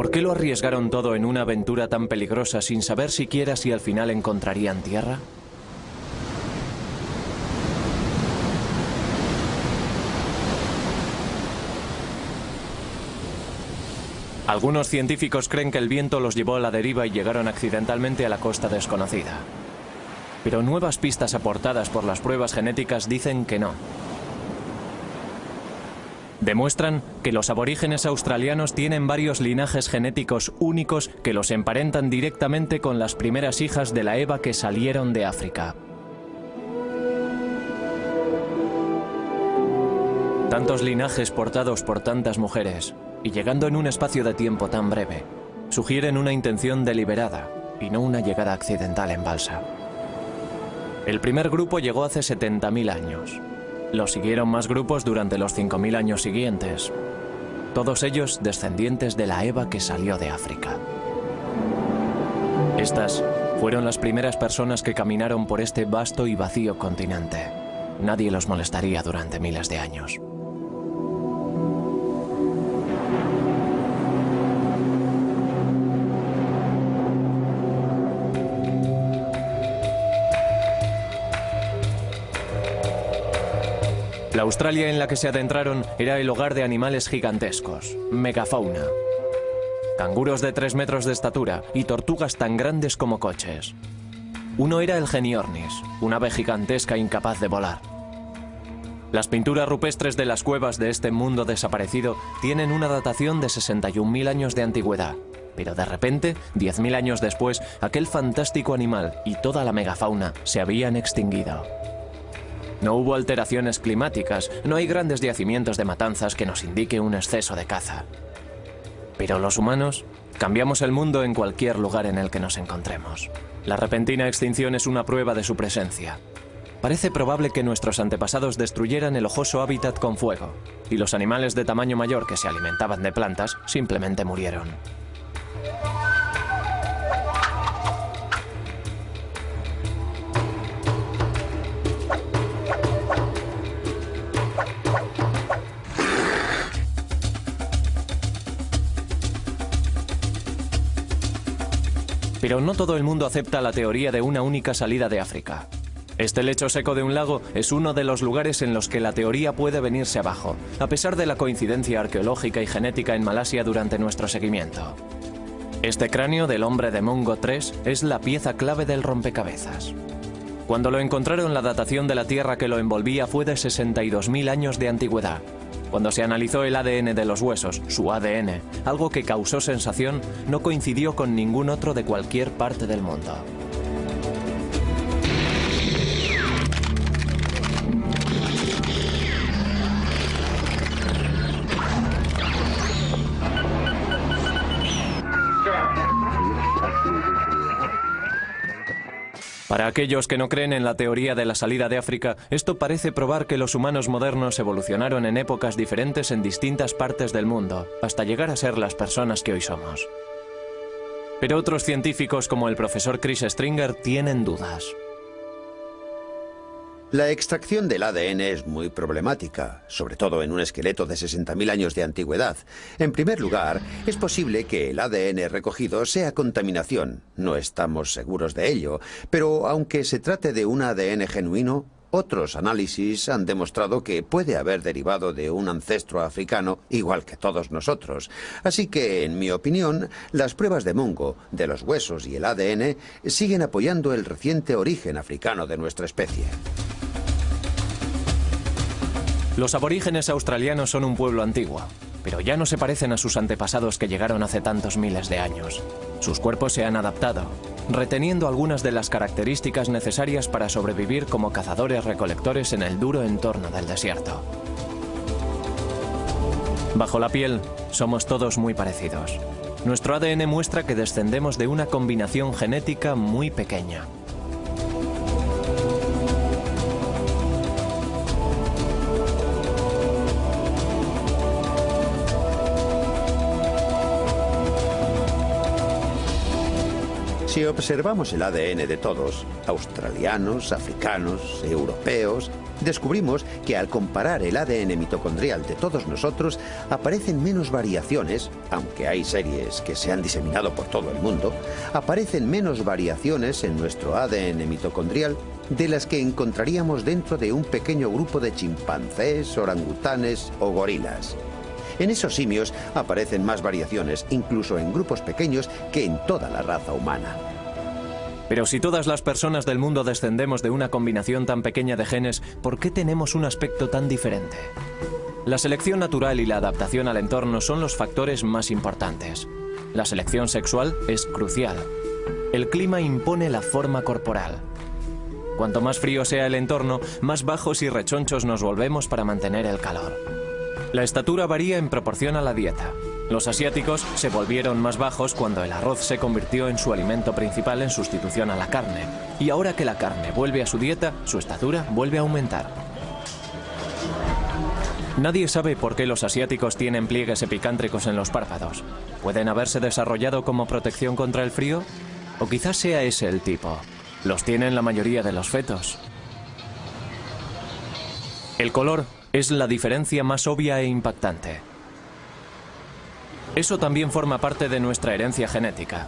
¿Por qué lo arriesgaron todo en una aventura tan peligrosa sin saber siquiera si al final encontrarían tierra? Algunos científicos creen que el viento los llevó a la deriva y llegaron accidentalmente a la costa desconocida. Pero nuevas pistas aportadas por las pruebas genéticas dicen que no. Demuestran que los aborígenes australianos tienen varios linajes genéticos únicos que los emparentan directamente con las primeras hijas de la Eva que salieron de África. Tantos linajes portados por tantas mujeres, y llegando en un espacio de tiempo tan breve, sugieren una intención deliberada y no una llegada accidental en balsa. El primer grupo llegó hace 70.000 años. Lo siguieron más grupos durante los 5.000 años siguientes, todos ellos descendientes de la Eva que salió de África. Estas fueron las primeras personas que caminaron por este vasto y vacío continente. Nadie los molestaría durante miles de años. La Australia en la que se adentraron era el hogar de animales gigantescos, megafauna. Canguros de 3 metros de estatura y tortugas tan grandes como coches. Uno era el Geniornis, un ave gigantesca incapaz de volar. Las pinturas rupestres de las cuevas de este mundo desaparecido tienen una datación de 61.000 años de antigüedad. Pero de repente, 10.000 años después, aquel fantástico animal y toda la megafauna se habían extinguido. No hubo alteraciones climáticas, no hay grandes yacimientos de matanzas que nos indique un exceso de caza. Pero los humanos cambiamos el mundo en cualquier lugar en el que nos encontremos. La repentina extinción es una prueba de su presencia. Parece probable que nuestros antepasados destruyeran el ojoso hábitat con fuego, y los animales de tamaño mayor que se alimentaban de plantas simplemente murieron. Pero no todo el mundo acepta la teoría de una única salida de África. Este lecho seco de un lago es uno de los lugares en los que la teoría puede venirse abajo, a pesar de la coincidencia arqueológica y genética en Malasia durante nuestro seguimiento. Este cráneo del hombre de Mungo III es la pieza clave del rompecabezas. Cuando lo encontraron, la datación de la tierra que lo envolvía fue de 62.000 años de antigüedad. Cuando se analizó el ADN de los huesos, su ADN, algo que causó sensación, no coincidió con ningún otro de cualquier parte del mundo. Para aquellos que no creen en la teoría de la salida de África, esto parece probar que los humanos modernos evolucionaron en épocas diferentes en distintas partes del mundo, hasta llegar a ser las personas que hoy somos. Pero otros científicos, como el profesor Chris Stringer, tienen dudas. La extracción del ADN es muy problemática, sobre todo en un esqueleto de 60.000 años de antigüedad. En primer lugar, es posible que el ADN recogido sea contaminación. No estamos seguros de ello, pero aunque se trate de un ADN genuino, otros análisis han demostrado que puede haber derivado de un ancestro africano igual que todos nosotros. Así que, en mi opinión, las pruebas de Mungo, de los huesos y el ADN siguen apoyando el reciente origen africano de nuestra especie. Los aborígenes australianos son un pueblo antiguo, pero ya no se parecen a sus antepasados que llegaron hace tantos miles de años. Sus cuerpos se han adaptado, reteniendo algunas de las características necesarias para sobrevivir como cazadores-recolectores en el duro entorno del desierto. Bajo la piel, somos todos muy parecidos. Nuestro ADN muestra que descendemos de una combinación genética muy pequeña. Si observamos el ADN de todos, australianos, africanos, europeos, descubrimos que al comparar el ADN mitocondrial de todos nosotros, aparecen menos variaciones, aunque hay series que se han diseminado por todo el mundo, aparecen menos variaciones en nuestro ADN mitocondrial de las que encontraríamos dentro de un pequeño grupo de chimpancés, orangutanes o gorilas. En esos simios aparecen más variaciones, incluso en grupos pequeños, que en toda la raza humana. Pero si todas las personas del mundo descendemos de una combinación tan pequeña de genes, ¿por qué tenemos un aspecto tan diferente? La selección natural y la adaptación al entorno son los factores más importantes. La selección sexual es crucial. El clima impone la forma corporal. Cuanto más frío sea el entorno, más bajos y rechonchos nos volvemos para mantener el calor. La estatura varía en proporción a la dieta. Los asiáticos se volvieron más bajos cuando el arroz se convirtió en su alimento principal en sustitución a la carne. Y ahora que la carne vuelve a su dieta, su estatura vuelve a aumentar. Nadie sabe por qué los asiáticos tienen pliegues epicántricos en los párpados. ¿Pueden haberse desarrollado como protección contra el frío? O quizás sea ese el tipo. Los tienen la mayoría de los fetos. El color es la diferencia más obvia e impactante. Eso también forma parte de nuestra herencia genética.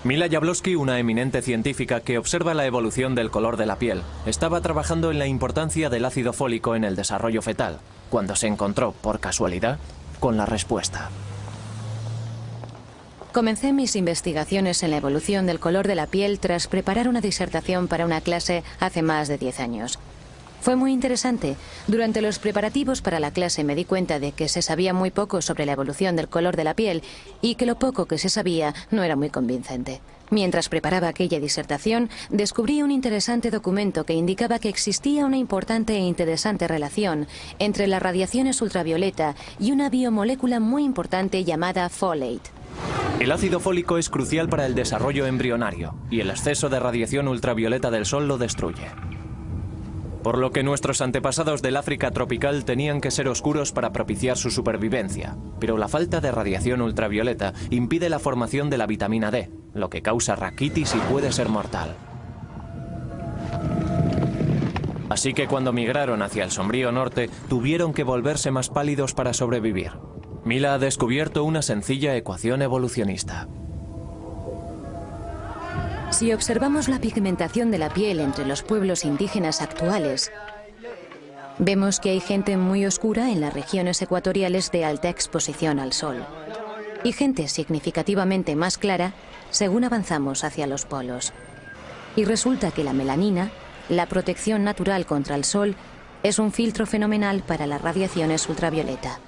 Mila Jablonski, una eminente científica que observa la evolución del color de la piel, estaba trabajando en la importancia del ácido fólico en el desarrollo fetal, cuando se encontró, por casualidad, con la respuesta. Comencé mis investigaciones en la evolución del color de la piel tras preparar una disertación para una clase hace más de 10 años. Fue muy interesante. Durante los preparativos para la clase me di cuenta de que se sabía muy poco sobre la evolución del color de la piel y que lo poco que se sabía no era muy convincente. Mientras preparaba aquella disertación, descubrí un interesante documento que indicaba que existía una importante e interesante relación entre las radiaciones ultravioleta y una biomolécula muy importante llamada folate. El ácido fólico es crucial para el desarrollo embrionario y el exceso de radiación ultravioleta del Sol lo destruye. Por lo que nuestros antepasados del África tropical tenían que ser oscuros para propiciar su supervivencia, pero la falta de radiación ultravioleta impide la formación de la vitamina D, lo que causa raquitis y puede ser mortal. Así que cuando migraron hacia el sombrío norte, tuvieron que volverse más pálidos para sobrevivir. Mila ha descubierto una sencilla ecuación evolucionista. Si observamos la pigmentación de la piel entre los pueblos indígenas actuales, vemos que hay gente muy oscura en las regiones ecuatoriales de alta exposición al sol y gente significativamente más clara según avanzamos hacia los polos. Y resulta que la melanina, la protección natural contra el sol, es un filtro fenomenal para las radiaciones ultravioleta.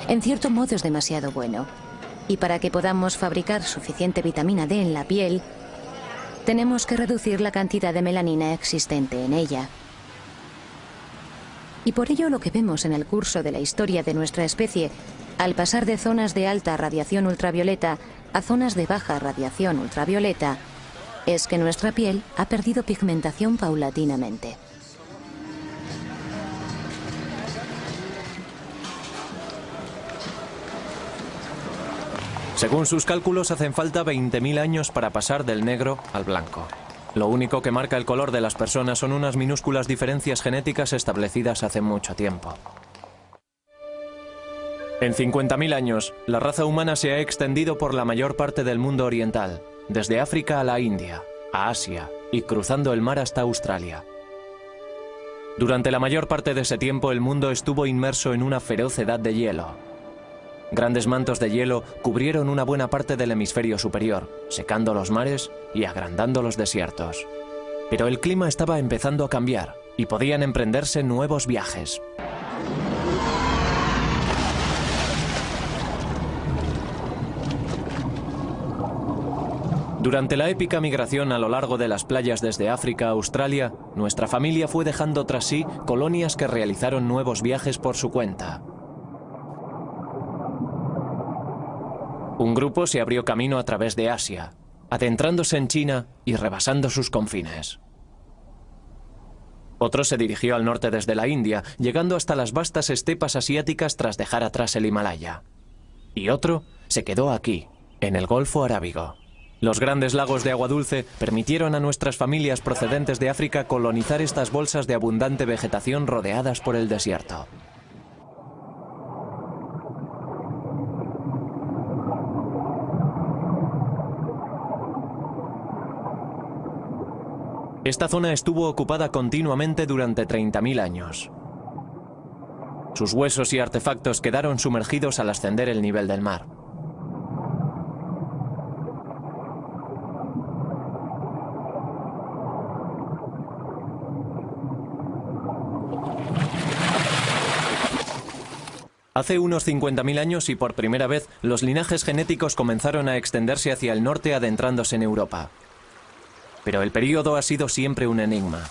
En cierto modo es demasiado bueno. Y para que podamos fabricar suficiente vitamina D en la piel, tenemos que reducir la cantidad de melanina existente en ella. Y por ello lo que vemos en el curso de la historia de nuestra especie, al pasar de zonas de alta radiación ultravioleta a zonas de baja radiación ultravioleta, es que nuestra piel ha perdido pigmentación paulatinamente. Según sus cálculos, hacen falta 20.000 años para pasar del negro al blanco. Lo único que marca el color de las personas son unas minúsculas diferencias genéticas establecidas hace mucho tiempo. En 50.000 años, la raza humana se ha extendido por la mayor parte del mundo oriental, desde África a la India, a Asia y cruzando el mar hasta Australia. Durante la mayor parte de ese tiempo, el mundo estuvo inmerso en una feroz edad de hielo. Grandes mantos de hielo cubrieron una buena parte del hemisferio superior, secando los mares y agrandando los desiertos. Pero el clima estaba empezando a cambiar y podían emprenderse nuevos viajes. Durante la épica migración a lo largo de las playas desde África a Australia, nuestra familia fue dejando tras sí colonias que realizaron nuevos viajes por su cuenta. Un grupo se abrió camino a través de Asia, adentrándose en China y rebasando sus confines. Otro se dirigió al norte desde la India, llegando hasta las vastas estepas asiáticas tras dejar atrás el Himalaya. Y otro se quedó aquí, en el Golfo Arábigo. Los grandes lagos de agua dulce permitieron a nuestras familias procedentes de África colonizar estas bolsas de abundante vegetación rodeadas por el desierto. Esta zona estuvo ocupada continuamente durante 30.000 años. Sus huesos y artefactos quedaron sumergidos al ascender el nivel del mar. Hace unos 50.000 años y por primera vez, los linajes genéticos comenzaron a extenderse hacia el norte adentrándose en Europa. Pero el período ha sido siempre un enigma.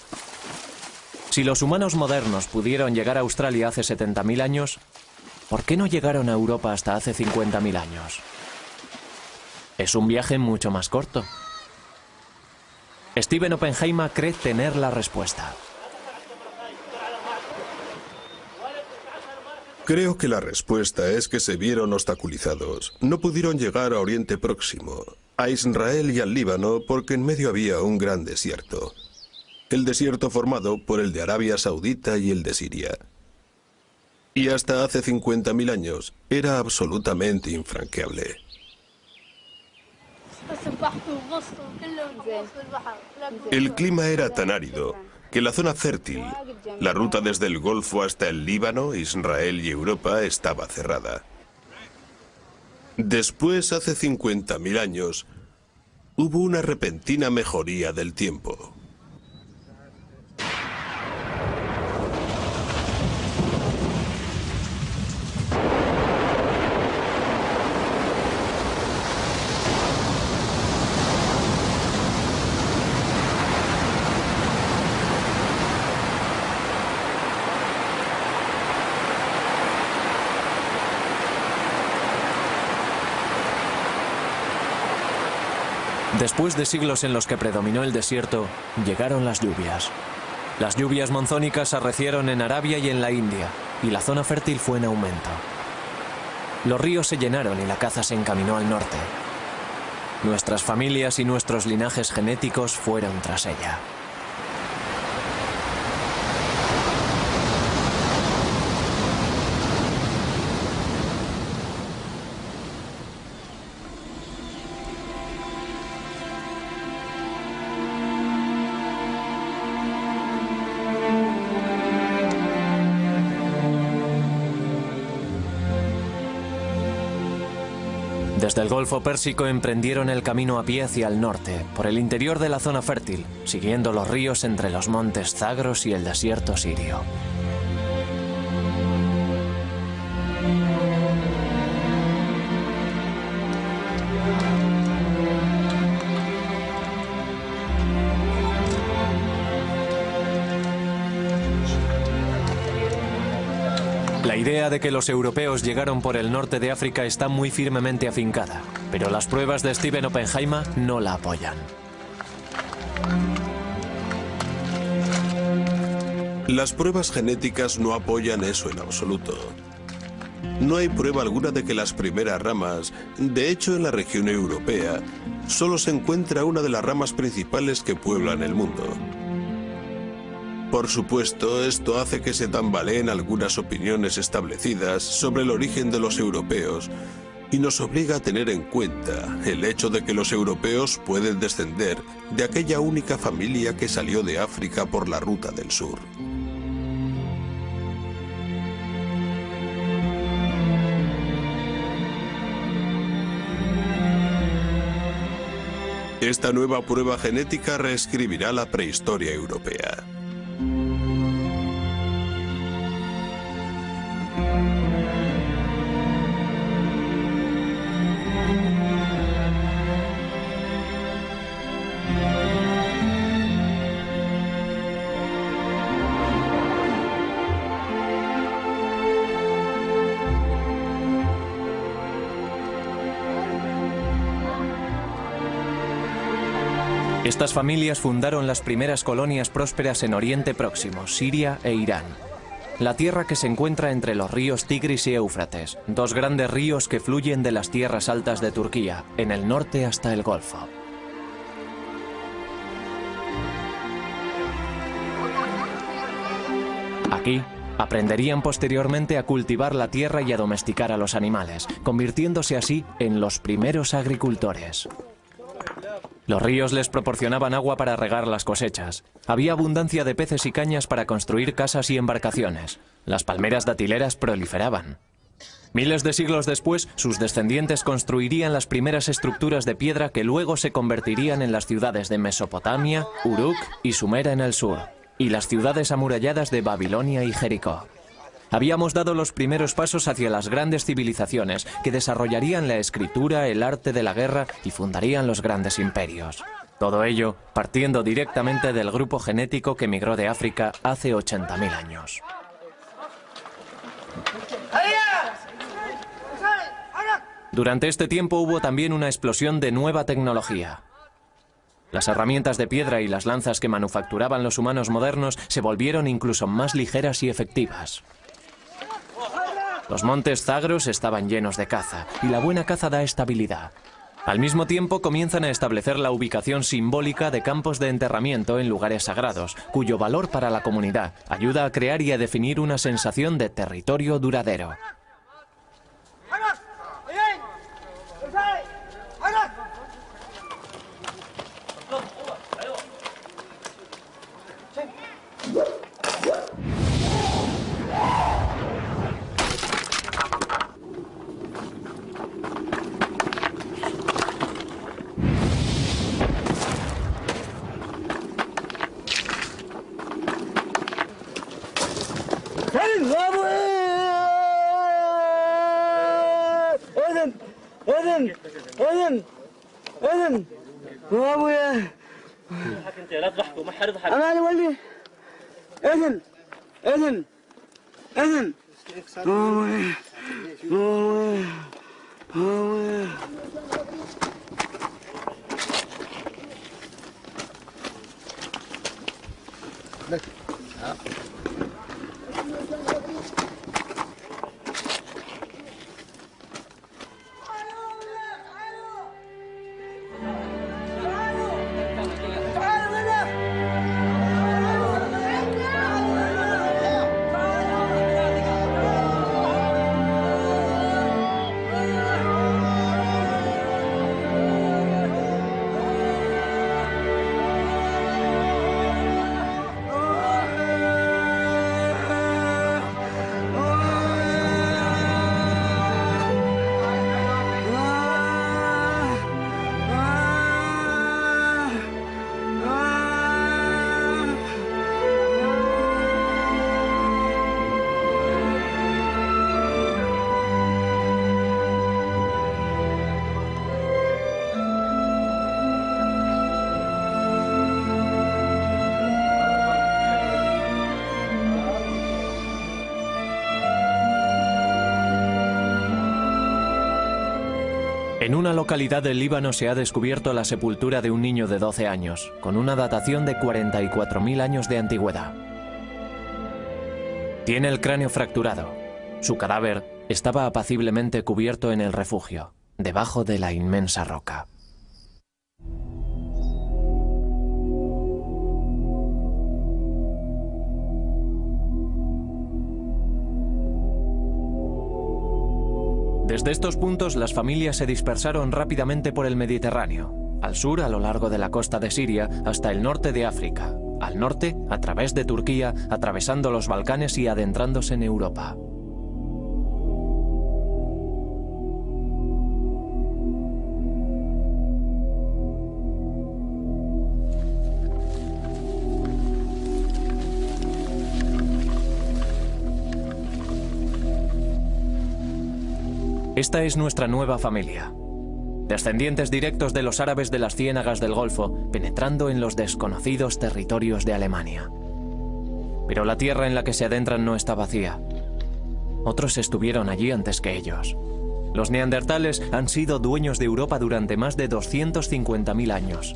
Si los humanos modernos pudieron llegar a Australia hace 70.000 años, ¿por qué no llegaron a Europa hasta hace 50.000 años? Es un viaje mucho más corto. Stephen Oppenheimer cree tener la respuesta. Creo que la respuesta es que se vieron obstaculizados. No pudieron llegar a Oriente Próximo, a Israel y al Líbano porque en medio había un gran desierto. El desierto formado por el de Arabia Saudita y el de Siria. Y hasta hace 50.000 años era absolutamente infranqueable. El clima era tan árido que la zona fértil, la ruta desde el Golfo hasta el Líbano, Israel y Europa, estaba cerrada. Después, hace 50.000 años, hubo una repentina mejoría del tiempo. Después de siglos en los que predominó el desierto, llegaron las lluvias. Las lluvias monzónicas arrecieron en Arabia y en la India, y la zona fértil fue en aumento. Los ríos se llenaron y la caza se encaminó al norte. Nuestras familias y nuestros linajes genéticos fueron tras ella. Desde el Golfo Pérsico emprendieron el camino a pie hacia el norte, por el interior de la zona fértil, siguiendo los ríos entre los montes Zagros y el desierto sirio. La idea de que los europeos llegaron por el norte de África está muy firmemente afincada, pero las pruebas de Stephen Oppenheimer no la apoyan. Las pruebas genéticas no apoyan eso en absoluto. No hay prueba alguna de que las primeras ramas, de hecho en la región europea, solo se encuentra una de las ramas principales que pueblan el mundo. Por supuesto, esto hace que se tambaleen algunas opiniones establecidas sobre el origen de los europeos y nos obliga a tener en cuenta el hecho de que los europeos pueden descender de aquella única familia que salió de África por la ruta del sur. Esta nueva prueba genética reescribirá la prehistoria europea. Estas familias fundaron las primeras colonias prósperas en Oriente Próximo, Siria e Irán. La tierra que se encuentra entre los ríos Tigris y Éufrates, dos grandes ríos que fluyen de las tierras altas de Turquía, en el norte hasta el Golfo. Aquí, aprenderían posteriormente a cultivar la tierra y a domesticar a los animales, convirtiéndose así en los primeros agricultores. Los ríos les proporcionaban agua para regar las cosechas. Había abundancia de peces y cañas para construir casas y embarcaciones. Las palmeras datileras proliferaban. Miles de siglos después, sus descendientes construirían las primeras estructuras de piedra que luego se convertirían en las ciudades de Mesopotamia, Uruk y Sumera en el sur, y las ciudades amuralladas de Babilonia y Jericó. Habíamos dado los primeros pasos hacia las grandes civilizaciones que desarrollarían la escritura, el arte de la guerra y fundarían los grandes imperios. Todo ello partiendo directamente del grupo genético que migró de África hace 80.000 años. Durante este tiempo hubo también una explosión de nueva tecnología. Las herramientas de piedra y las lanzas que manufacturaban los humanos modernos se volvieron incluso más ligeras y efectivas. Los montes Zagros estaban llenos de caza, y la buena caza da estabilidad. Al mismo tiempo comienzan a establecer la ubicación simbólica de campos de enterramiento en lugares sagrados, cuyo valor para la comunidad ayuda a crear y a definir una sensación de territorio duradero. En una localidad del Líbano se ha descubierto la sepultura de un niño de 12 años, con una datación de 44.000 años de antigüedad. Tiene el cráneo fracturado. Su cadáver estaba apaciblemente cubierto en el refugio, debajo de la inmensa roca. Desde estos puntos las familias se dispersaron rápidamente por el Mediterráneo, al sur a lo largo de la costa de Siria hasta el norte de África, al norte a través de Turquía, atravesando los Balcanes y adentrándose en Europa. Esta es nuestra nueva familia, descendientes directos de los árabes de las ciénagas del Golfo, penetrando en los desconocidos territorios de Alemania. Pero la tierra en la que se adentran no está vacía. Otros estuvieron allí antes que ellos. Los neandertales han sido dueños de Europa durante más de 250.000 años.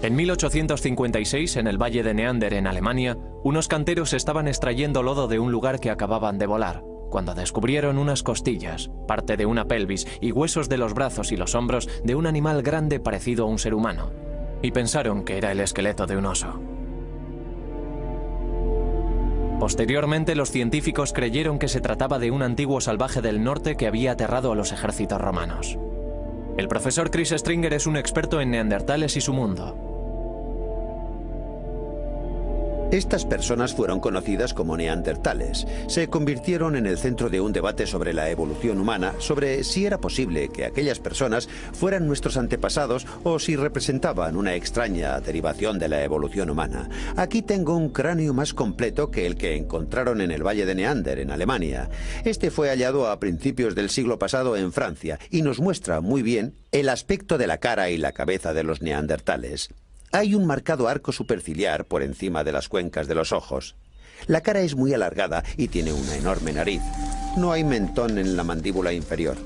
En 1856, en el Valle de Neander, en Alemania, unos canteros estaban extrayendo lodo de un lugar que acababan de volar, cuando descubrieron unas costillas, parte de una pelvis y huesos de los brazos y los hombros de un animal grande parecido a un ser humano, y pensaron que era el esqueleto de un oso. Posteriormente, los científicos creyeron que se trataba de un antiguo salvaje del norte que había aterrado a los ejércitos romanos. El profesor Chris Stringer es un experto en neandertales y su mundo. Estas personas fueron conocidas como neandertales. Se convirtieron en el centro de un debate sobre la evolución humana, sobre si era posible que aquellas personas fueran nuestros antepasados o si representaban una extraña derivación de la evolución humana. Aquí tengo un cráneo más completo que el que encontraron en el Valle de Neander, en Alemania. Este fue hallado a principios del siglo pasado en Francia y nos muestra muy bien el aspecto de la cara y la cabeza de los neandertales. Hay un marcado arco superciliar por encima de las cuencas de los ojos. La cara es muy alargada y tiene una enorme nariz. No hay mentón en la mandíbula inferior.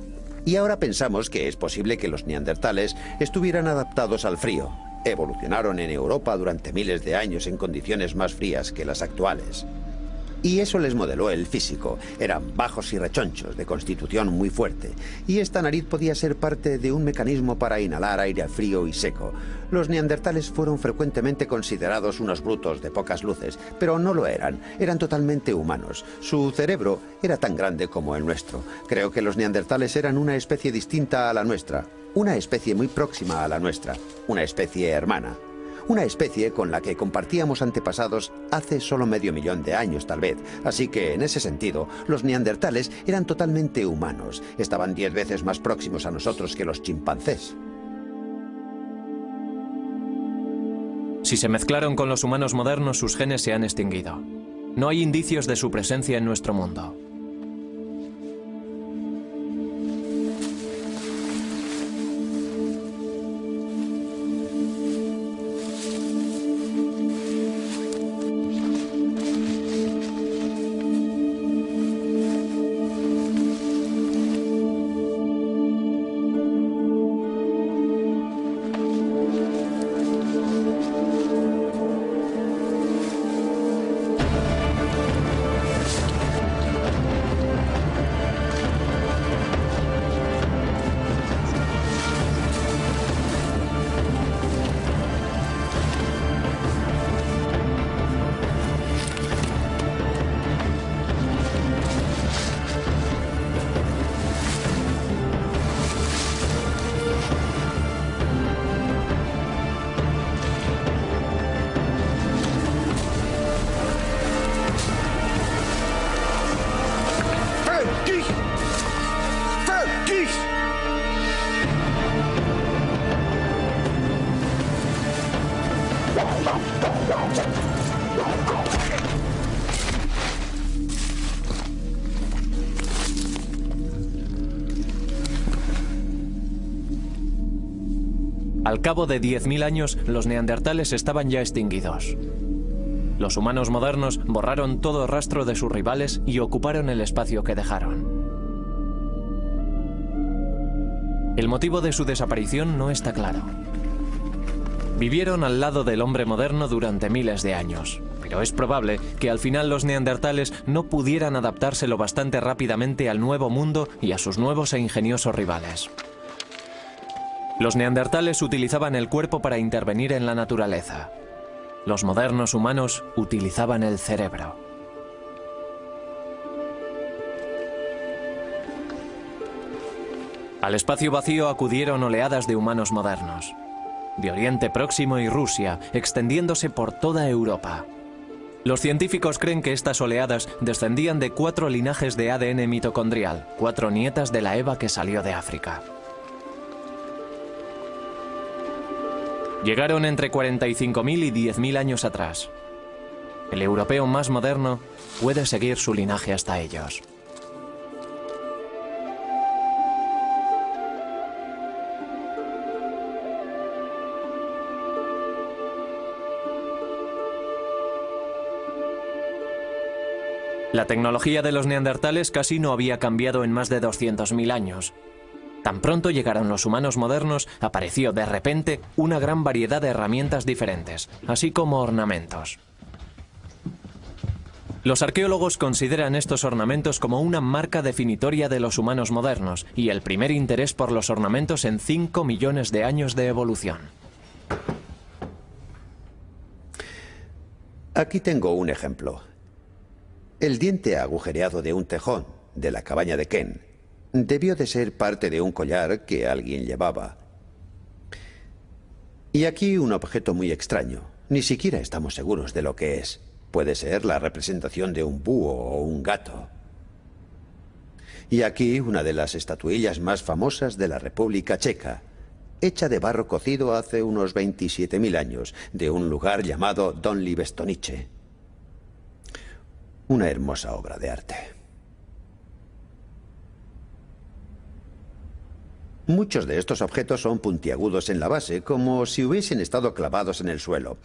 Y ahora pensamos que es posible que los neandertales estuvieran adaptados al frío. Evolucionaron en Europa durante miles de años en condiciones más frías que las actuales. Y eso les modeló el físico. Eran bajos y rechonchos, de constitución muy fuerte. Y esta nariz podía ser parte de un mecanismo para inhalar aire frío y seco. Los neandertales fueron frecuentemente considerados unos brutos de pocas luces, pero no lo eran. Eran totalmente humanos. Su cerebro era tan grande como el nuestro. Creo que los neandertales eran una especie distinta a la nuestra. Una especie muy próxima a la nuestra. Una especie hermana. Una especie con la que compartíamos antepasados hace solo medio millón de años, tal vez. Así que, en ese sentido, los neandertales eran totalmente humanos. Estaban 10 veces más próximos a nosotros que los chimpancés. Si se mezclaron con los humanos modernos, sus genes se han extinguido. No hay indicios de su presencia en nuestro mundo. Al cabo de 10.000 años, los neandertales estaban ya extinguidos. Los humanos modernos borraron todo rastro de sus rivales y ocuparon el espacio que dejaron. El motivo de su desaparición no está claro. Vivieron al lado del hombre moderno durante miles de años, pero es probable que al final los neandertales no pudieran adaptarse lo bastante rápidamente al nuevo mundo y a sus nuevos e ingeniosos rivales. Los neandertales utilizaban el cuerpo para intervenir en la naturaleza. Los modernos humanos utilizaban el cerebro. Al espacio vacío acudieron oleadas de humanos modernos, de Oriente Próximo y Rusia, extendiéndose por toda Europa. Los científicos creen que estas oleadas descendían de 4 linajes de ADN mitocondrial, 4 nietas de la Eva que salió de África. Llegaron entre 45.000 y 10.000 años atrás. El europeo más moderno puede seguir su linaje hasta ellos. La tecnología de los neandertales casi no había cambiado en más de 200.000 años. Tan pronto llegaron los humanos modernos, apareció de repente una gran variedad de herramientas diferentes, así como ornamentos. Los arqueólogos consideran estos ornamentos como una marca definitoria de los humanos modernos y el primer interés por los ornamentos en 5 millones de años de evolución. Aquí tengo un ejemplo. El diente agujereado de un tejón de la cabaña de Ken debió de ser parte de un collar que alguien llevaba. Y aquí un objeto muy extraño. Ni siquiera estamos seguros de lo que es. Puede ser la representación de un búho o un gato. Y aquí una de las estatuillas más famosas de la República Checa, hecha de barro cocido hace unos 27.000 años, de un lugar llamado Donli Stonice. Una hermosa obra de arte. Muchos de estos objetos son puntiagudos en la base, como si hubiesen estado clavados en el suelo.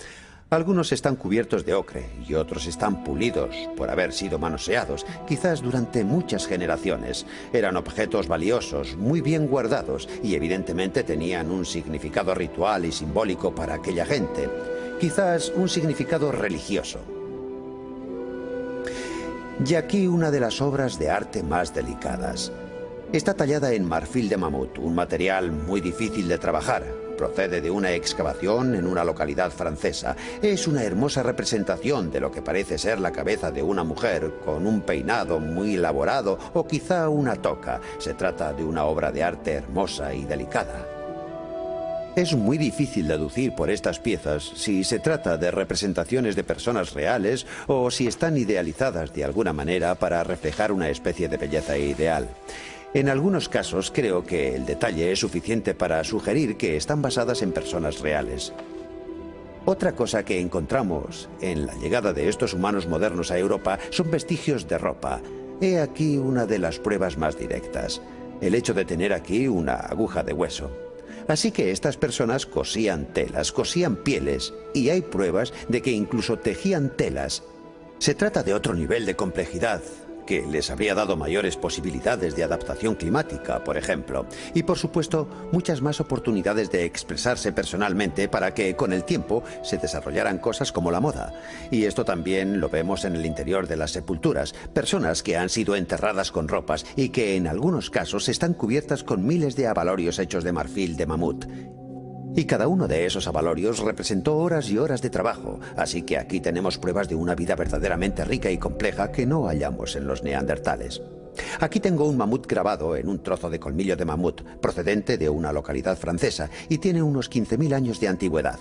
Algunos están cubiertos de ocre y otros están pulidos por haber sido manoseados, quizás durante muchas generaciones. Eran objetos valiosos, muy bien guardados y evidentemente tenían un significado ritual y simbólico para aquella gente. Quizás un significado religioso. Y aquí una de las obras de arte más delicadas. Está tallada en marfil de mamut, un material muy difícil de trabajar. Procede de una excavación en una localidad francesa. Es una hermosa representación de lo que parece ser la cabeza de una mujer, con un peinado muy elaborado o quizá una toca. Se trata de una obra de arte hermosa y delicada. Es muy difícil deducir por estas piezas si se trata de representaciones de personas reales o si están idealizadas de alguna manera para reflejar una especie de belleza ideal. En algunos casos creo que el detalle es suficiente para sugerir que están basadas en personas reales. Otra cosa que encontramos en la llegada de estos humanos modernos a Europa son vestigios de ropa. He aquí una de las pruebas más directas. El hecho de tener aquí una aguja de hueso. Así que estas personas cosían telas, cosían pieles, y hay pruebas de que incluso tejían telas. Se trata de otro nivel de complejidad, que les habría dado mayores posibilidades de adaptación climática, por ejemplo, y por supuesto muchas más oportunidades de expresarse personalmente para que con el tiempo se desarrollaran cosas como la moda. Y esto también lo vemos en el interior de las sepulturas, personas que han sido enterradas con ropas y que en algunos casos están cubiertas con miles de abalorios hechos de marfil de mamut. Y cada uno de esos abalorios representó horas y horas de trabajo, así que aquí tenemos pruebas de una vida verdaderamente rica y compleja que no hallamos en los neandertales. Aquí tengo un mamut grabado en un trozo de colmillo de mamut, procedente de una localidad francesa, y tiene unos 15.000 años de antigüedad.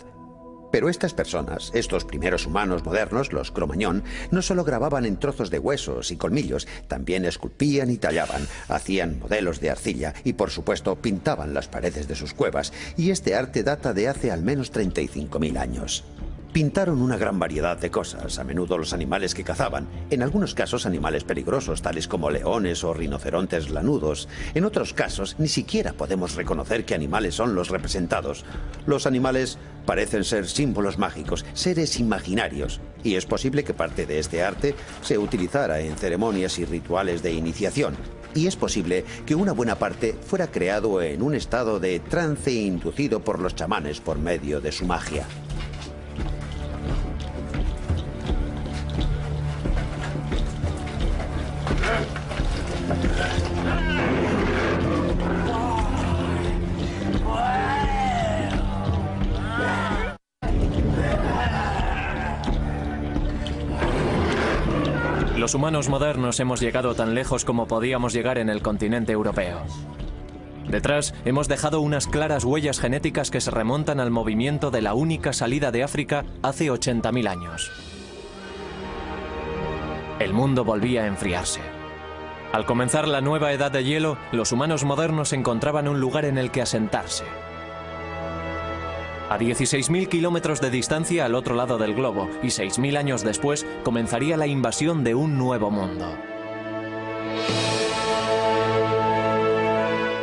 Pero estas personas, estos primeros humanos modernos, los Cro-Magnon, no solo grababan en trozos de huesos y colmillos, también esculpían y tallaban, hacían modelos de arcilla y, por supuesto, pintaban las paredes de sus cuevas, y este arte data de hace al menos 35.000 años. Pintaron una gran variedad de cosas, a menudo los animales que cazaban, en algunos casos animales peligrosos, tales como leones o rinocerontes lanudos. En otros casos, ni siquiera podemos reconocer qué animales son los representados. Los animales parecen ser símbolos mágicos, seres imaginarios, y es posible que parte de este arte se utilizara en ceremonias y rituales de iniciación. Y es posible que una buena parte fuera creado en un estado de trance inducido por los chamanes por medio de su magia. Los humanos modernos hemos llegado tan lejos como podíamos llegar en el continente europeo. Detrás hemos dejado unas claras huellas genéticas que se remontan al movimiento de la única salida de África hace 80.000 años. El mundo volvía a enfriarse. Al comenzar la nueva edad de hielo, los humanos modernos encontraban un lugar en el que asentarse. A 16.000 kilómetros de distancia al otro lado del globo, y 6.000 años después comenzaría la invasión de un nuevo mundo.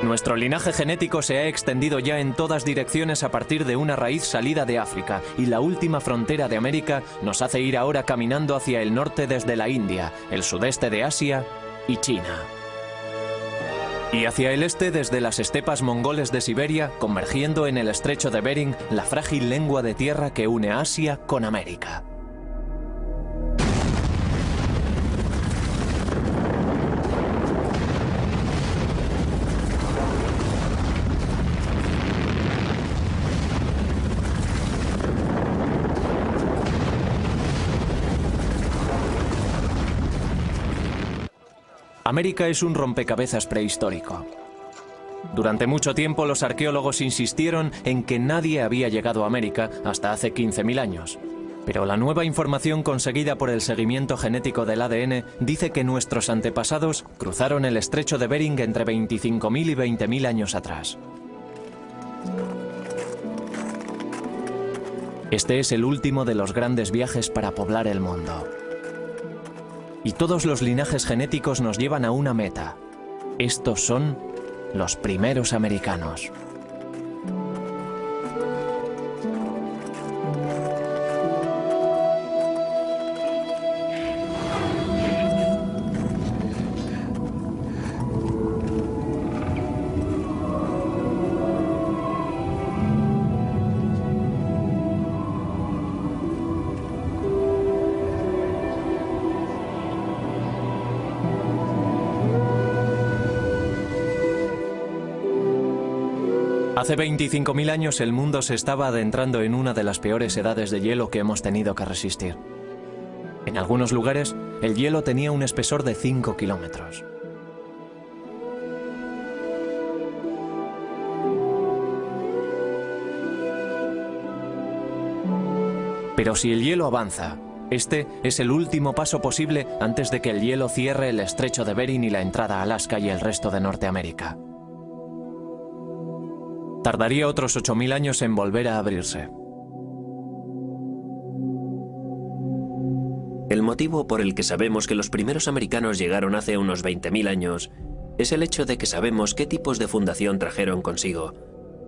Nuestro linaje genético se ha extendido ya en todas direcciones a partir de una raíz salida de África, y la última frontera de América nos hace ir ahora caminando hacia el norte desde la India, el sudeste de Asia y China. Y hacia el este desde las estepas mongoles de Siberia, convergiendo en el estrecho de Bering, la frágil lengua de tierra que une Asia con América. América es un rompecabezas prehistórico. Durante mucho tiempo los arqueólogos insistieron en que nadie había llegado a América hasta hace 15.000 años. Pero la nueva información conseguida por el seguimiento genético del ADN dice que nuestros antepasados cruzaron el estrecho de Bering entre 25.000 y 20.000 años atrás. Este es el último de los grandes viajes para poblar el mundo. Y todos los linajes genéticos nos llevan a una meta. Estos son los primeros americanos. Hace 25.000 años el mundo se estaba adentrando en una de las peores edades de hielo que hemos tenido que resistir. En algunos lugares, el hielo tenía un espesor de 5 kilómetros. Pero si el hielo avanza, este es el último paso posible antes de que el hielo cierre el estrecho de Bering y la entrada a Alaska y el resto de Norteamérica. Tardaría otros 8.000 años en volver a abrirse. El motivo por el que sabemos que los primeros americanos llegaron hace unos 20.000 años es el hecho de que sabemos qué tipos de fundación trajeron consigo,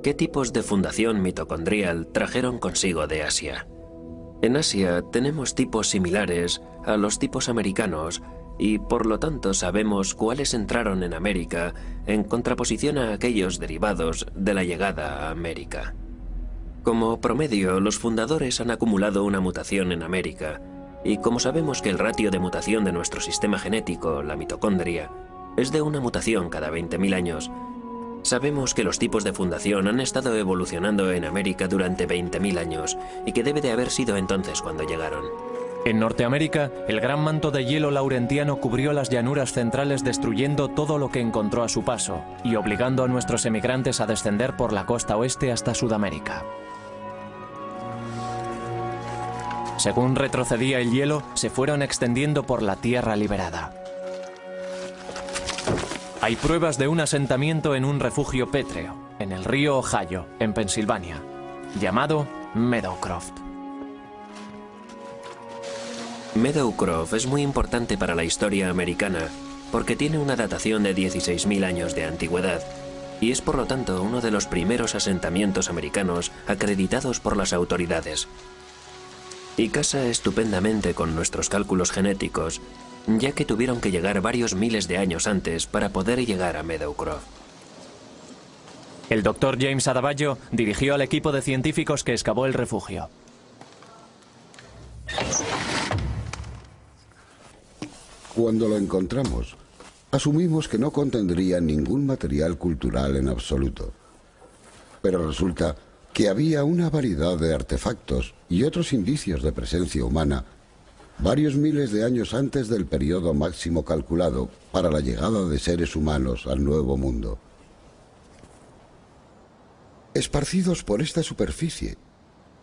qué tipos de fundación mitocondrial trajeron consigo de Asia. En Asia tenemos tipos similares a los tipos americanos y por lo tanto sabemos cuáles entraron en América en contraposición a aquellos derivados de la llegada a América. Como promedio, los fundadores han acumulado una mutación en América, y como sabemos que el ratio de mutación de nuestro sistema genético, la mitocondria, es de una mutación cada 20.000 años, sabemos que los tipos de fundación han estado evolucionando en América durante 20.000 años, y que debe de haber sido entonces cuando llegaron. En Norteamérica, el gran manto de hielo laurentiano cubrió las llanuras centrales destruyendo todo lo que encontró a su paso y obligando a nuestros emigrantes a descender por la costa oeste hasta Sudamérica. Según retrocedía el hielo, se fueron extendiendo por la tierra liberada. Hay pruebas de un asentamiento en un refugio pétreo, en el río Ohio, en Pensilvania, llamado Meadowcroft. Meadowcroft es muy importante para la historia americana porque tiene una datación de 16.000 años de antigüedad y es por lo tanto uno de los primeros asentamientos americanos acreditados por las autoridades. Y casa estupendamente con nuestros cálculos genéticos, ya que tuvieron que llegar varios miles de años antes para poder llegar a Meadowcroft. El Dr. James Adebayo dirigió al equipo de científicos que excavó el refugio. Cuando lo encontramos, asumimos que no contendría ningún material cultural en absoluto. Pero resulta que había una variedad de artefactos y otros indicios de presencia humana varios miles de años antes del periodo máximo calculado para la llegada de seres humanos al Nuevo Mundo. Esparcidos por esta superficie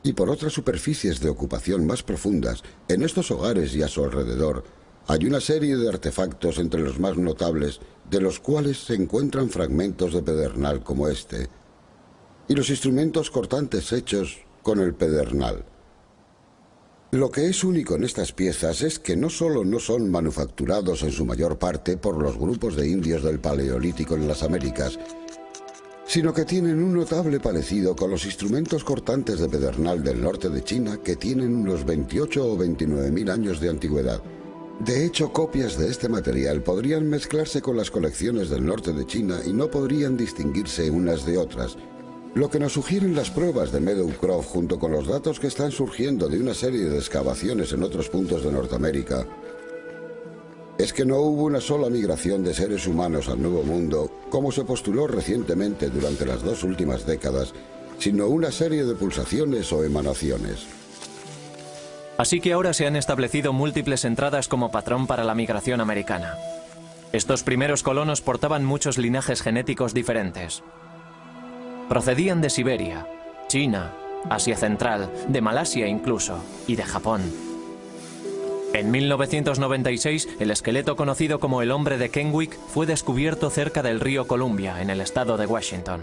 y por otras superficies de ocupación más profundas, en estos hogares y a su alrededor, hay una serie de artefactos entre los más notables, de los cuales se encuentran fragmentos de pedernal como este, y los instrumentos cortantes hechos con el pedernal. Lo que es único en estas piezas es que no solo no son manufacturados en su mayor parte por los grupos de indios del Paleolítico en las Américas, sino que tienen un notable parecido con los instrumentos cortantes de pedernal del norte de China, que tienen unos 28 o 29.000 años de antigüedad. De hecho, copias de este material podrían mezclarse con las colecciones del norte de China y no podrían distinguirse unas de otras. Lo que nos sugieren las pruebas de Meadowcroft, junto con los datos que están surgiendo de una serie de excavaciones en otros puntos de Norteamérica, es que no hubo una sola migración de seres humanos al Nuevo Mundo, como se postuló recientemente durante las 2 últimas décadas, sino una serie de pulsaciones o emanaciones. Así que ahora se han establecido múltiples entradas como patrón para la migración americana. Estos primeros colonos portaban muchos linajes genéticos diferentes. Procedían de Siberia, China, Asia Central, de Malasia incluso, y de Japón. En 1996, el esqueleto conocido como el hombre de Kennewick fue descubierto cerca del río Columbia, en el estado de Washington.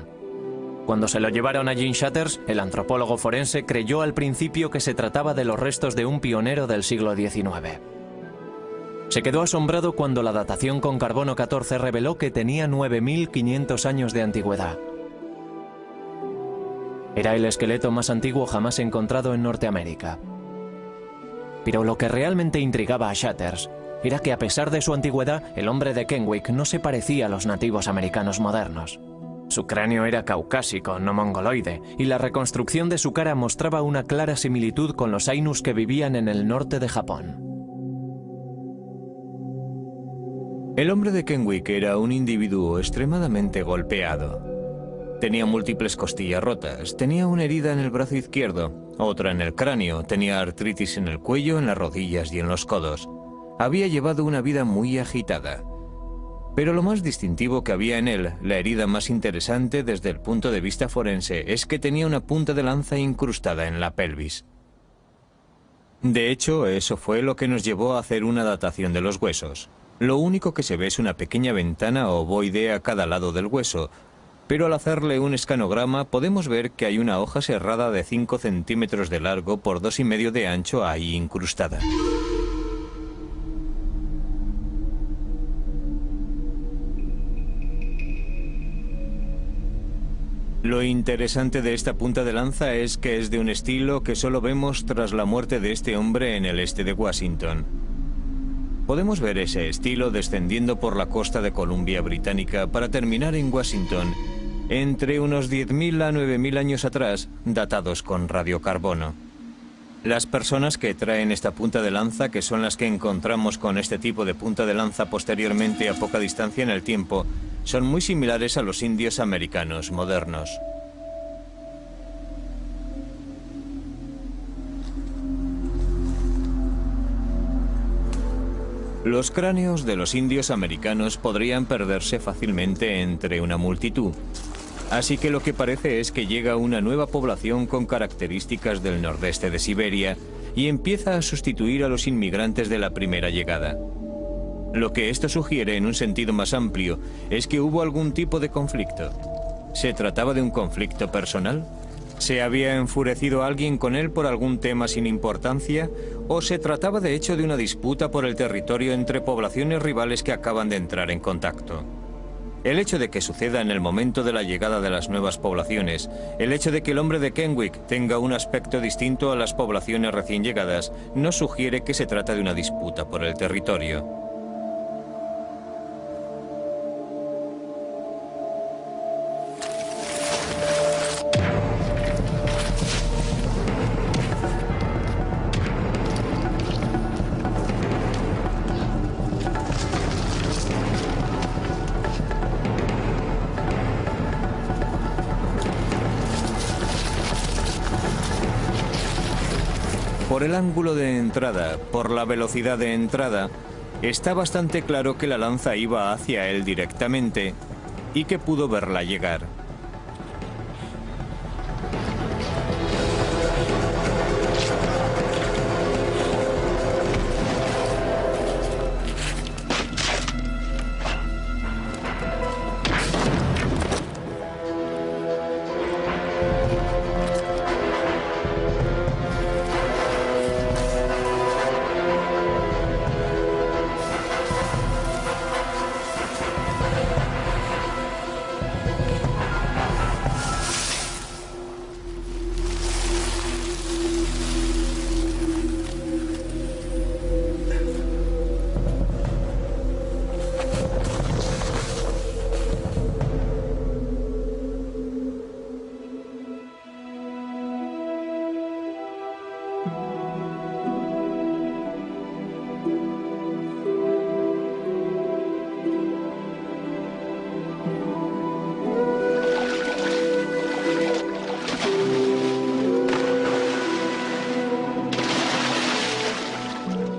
Cuando se lo llevaron a Gene Shatters, el antropólogo forense creyó al principio que se trataba de los restos de un pionero del siglo XIX. Se quedó asombrado cuando la datación con carbono 14 reveló que tenía 9.500 años de antigüedad. Era el esqueleto más antiguo jamás encontrado en Norteamérica. Pero lo que realmente intrigaba a Shatters era que a pesar de su antigüedad, el hombre de Kennewick no se parecía a los nativos americanos modernos. Su cráneo era caucásico, no mongoloide, y la reconstrucción de su cara mostraba una clara similitud con los Ainus que vivían en el norte de Japón. El hombre de Kennewick era un individuo extremadamente golpeado. Tenía múltiples costillas rotas, tenía una herida en el brazo izquierdo, otra en el cráneo, tenía artritis en el cuello, en las rodillas y en los codos. Había llevado una vida muy agitada. Pero lo más distintivo que había en él, la herida más interesante desde el punto de vista forense, es que tenía una punta de lanza incrustada en la pelvis. De hecho, eso fue lo que nos llevó a hacer una datación de los huesos. Lo único que se ve es una pequeña ventana ovoide a cada lado del hueso, pero al hacerle un escanograma podemos ver que hay una hoja serrada de 5 centímetros de largo por 2,5 de ancho ahí incrustada. Lo interesante de esta punta de lanza es que es de un estilo que solo vemos tras la muerte de este hombre en el este de Washington. Podemos ver ese estilo descendiendo por la costa de Columbia Británica para terminar en Washington, entre unos 10.000 a 9.000 años atrás, datados con radiocarbono. Las personas que traen esta punta de lanza, que son las que encontramos con este tipo de punta de lanza posteriormente a poca distancia en el tiempo, son muy similares a los indios americanos modernos. Los cráneos de los indios americanos podrían perderse fácilmente entre una multitud. Así que lo que parece es que llega una nueva población con características del nordeste de Siberia y empieza a sustituir a los inmigrantes de la primera llegada. Lo que esto sugiere en un sentido más amplio es que hubo algún tipo de conflicto. ¿Se trataba de un conflicto personal? ¿Se había enfurecido alguien con él por algún tema sin importancia? ¿O se trataba de hecho de una disputa por el territorio entre poblaciones rivales que acaban de entrar en contacto? El hecho de que suceda en el momento de la llegada de las nuevas poblaciones, el hecho de que el hombre de Kenwick tenga un aspecto distinto a las poblaciones recién llegadas, no sugiere que se trata de una disputa por el territorio. Por el ángulo de entrada, por la velocidad de entrada, está bastante claro que la lanza iba hacia él directamente y que pudo verla llegar.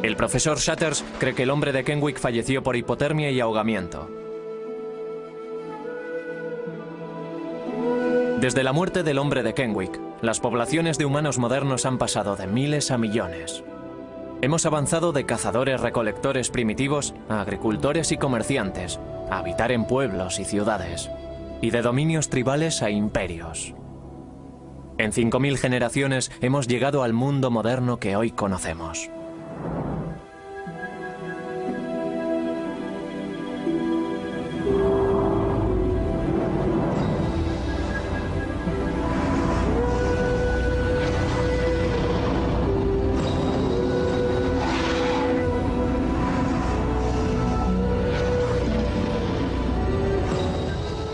El profesor Shatters cree que el hombre de Kenwick falleció por hipotermia y ahogamiento. Desde la muerte del hombre de Kenwick, las poblaciones de humanos modernos han pasado de miles a millones. Hemos avanzado de cazadores-recolectores primitivos a agricultores y comerciantes, a habitar en pueblos y ciudades, y de dominios tribales a imperios. En 5000 generaciones hemos llegado al mundo moderno que hoy conocemos.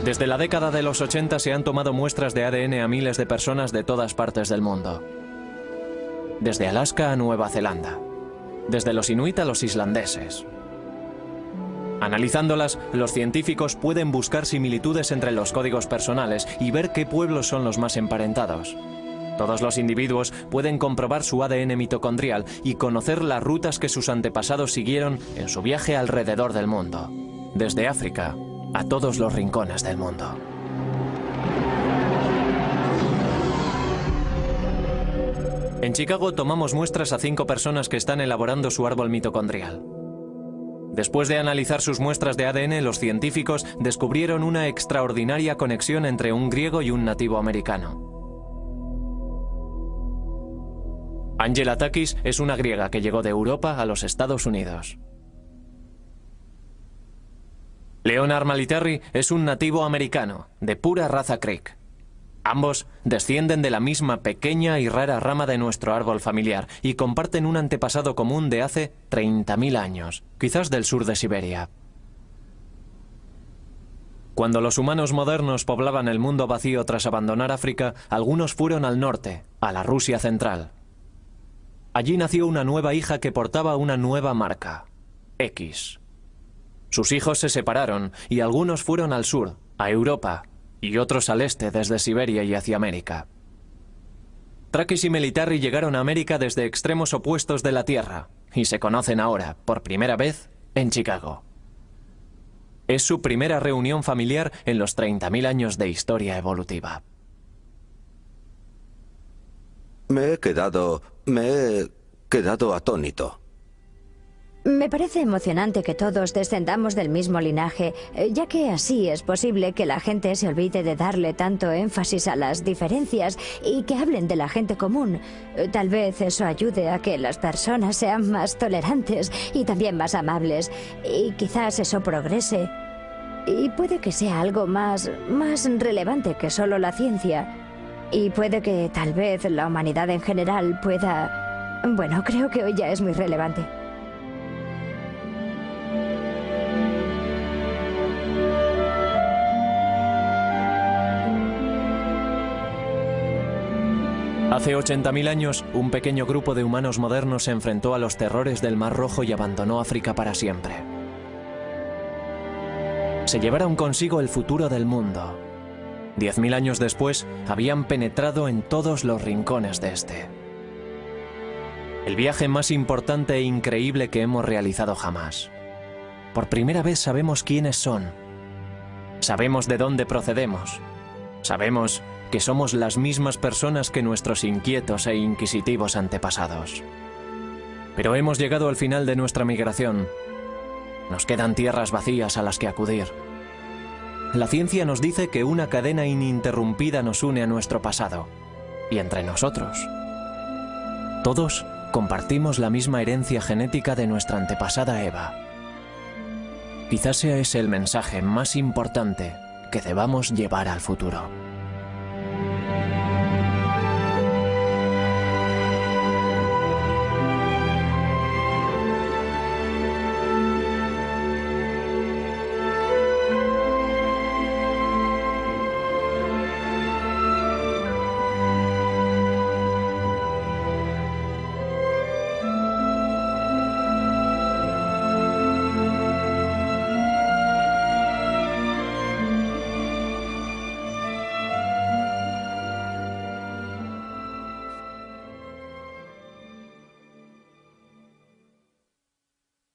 Desde la década de los 80 se han tomado muestras de ADN a miles de personas de todas partes del mundo. Desde Alaska a Nueva Zelanda. Desde los inuit a los islandeses. Analizándolas, los científicos pueden buscar similitudes entre los códigos personales y ver qué pueblos son los más emparentados. Todos los individuos pueden comprobar su ADN mitocondrial y conocer las rutas que sus antepasados siguieron en su viaje alrededor del mundo. Desde África a todos los rincones del mundo. En Chicago tomamos muestras a 5 personas que están elaborando su árbol mitocondrial. Después de analizar sus muestras de ADN, los científicos descubrieron una extraordinaria conexión entre un griego y un nativo americano. Angela Takis es una griega que llegó de Europa a los Estados Unidos. Leonard Maliterry es un nativo americano, de pura raza Creek. Ambos descienden de la misma pequeña y rara rama de nuestro árbol familiar y comparten un antepasado común de hace 30.000 años, quizás del sur de Siberia. Cuando los humanos modernos poblaban el mundo vacío tras abandonar África, algunos fueron al norte, a la Rusia central. Allí nació una nueva hija que portaba una nueva marca, X. Sus hijos se separaron y algunos fueron al sur, a Europa, y otros al este desde Siberia y hacia América. Takis y Maliterry llegaron a América desde extremos opuestos de la Tierra y se conocen ahora, por primera vez, en Chicago. Es su primera reunión familiar en los 30.000 años de historia evolutiva. Me he quedado atónito. Me parece emocionante que todos descendamos del mismo linaje, ya que así es posible que la gente se olvide de darle tanto énfasis a las diferencias y que hablen de la gente común. Tal vez eso ayude a que las personas sean más tolerantes y también más amables, y quizás eso progrese. Y puede que sea algo más relevante que solo la ciencia. Y puede que tal vez la humanidad en general pueda... Bueno, creo que hoy ya es muy relevante. Hace 80.000 años, un pequeño grupo de humanos modernos se enfrentó a los terrores del Mar Rojo y abandonó África para siempre. Se llevaron consigo el futuro del mundo. 10.000 años después, habían penetrado en todos los rincones de este. El viaje más importante e increíble que hemos realizado jamás. Por primera vez sabemos quiénes son. Sabemos de dónde procedemos. Sabemos que somos las mismas personas que nuestros inquietos e inquisitivos antepasados. Pero hemos llegado al final de nuestra migración. Nos quedan tierras vacías a las que acudir. La ciencia nos dice que una cadena ininterrumpida nos une a nuestro pasado, y entre nosotros. Todos compartimos la misma herencia genética de nuestra antepasada Eva. Quizás sea ese el mensaje más importante que debamos llevar al futuro.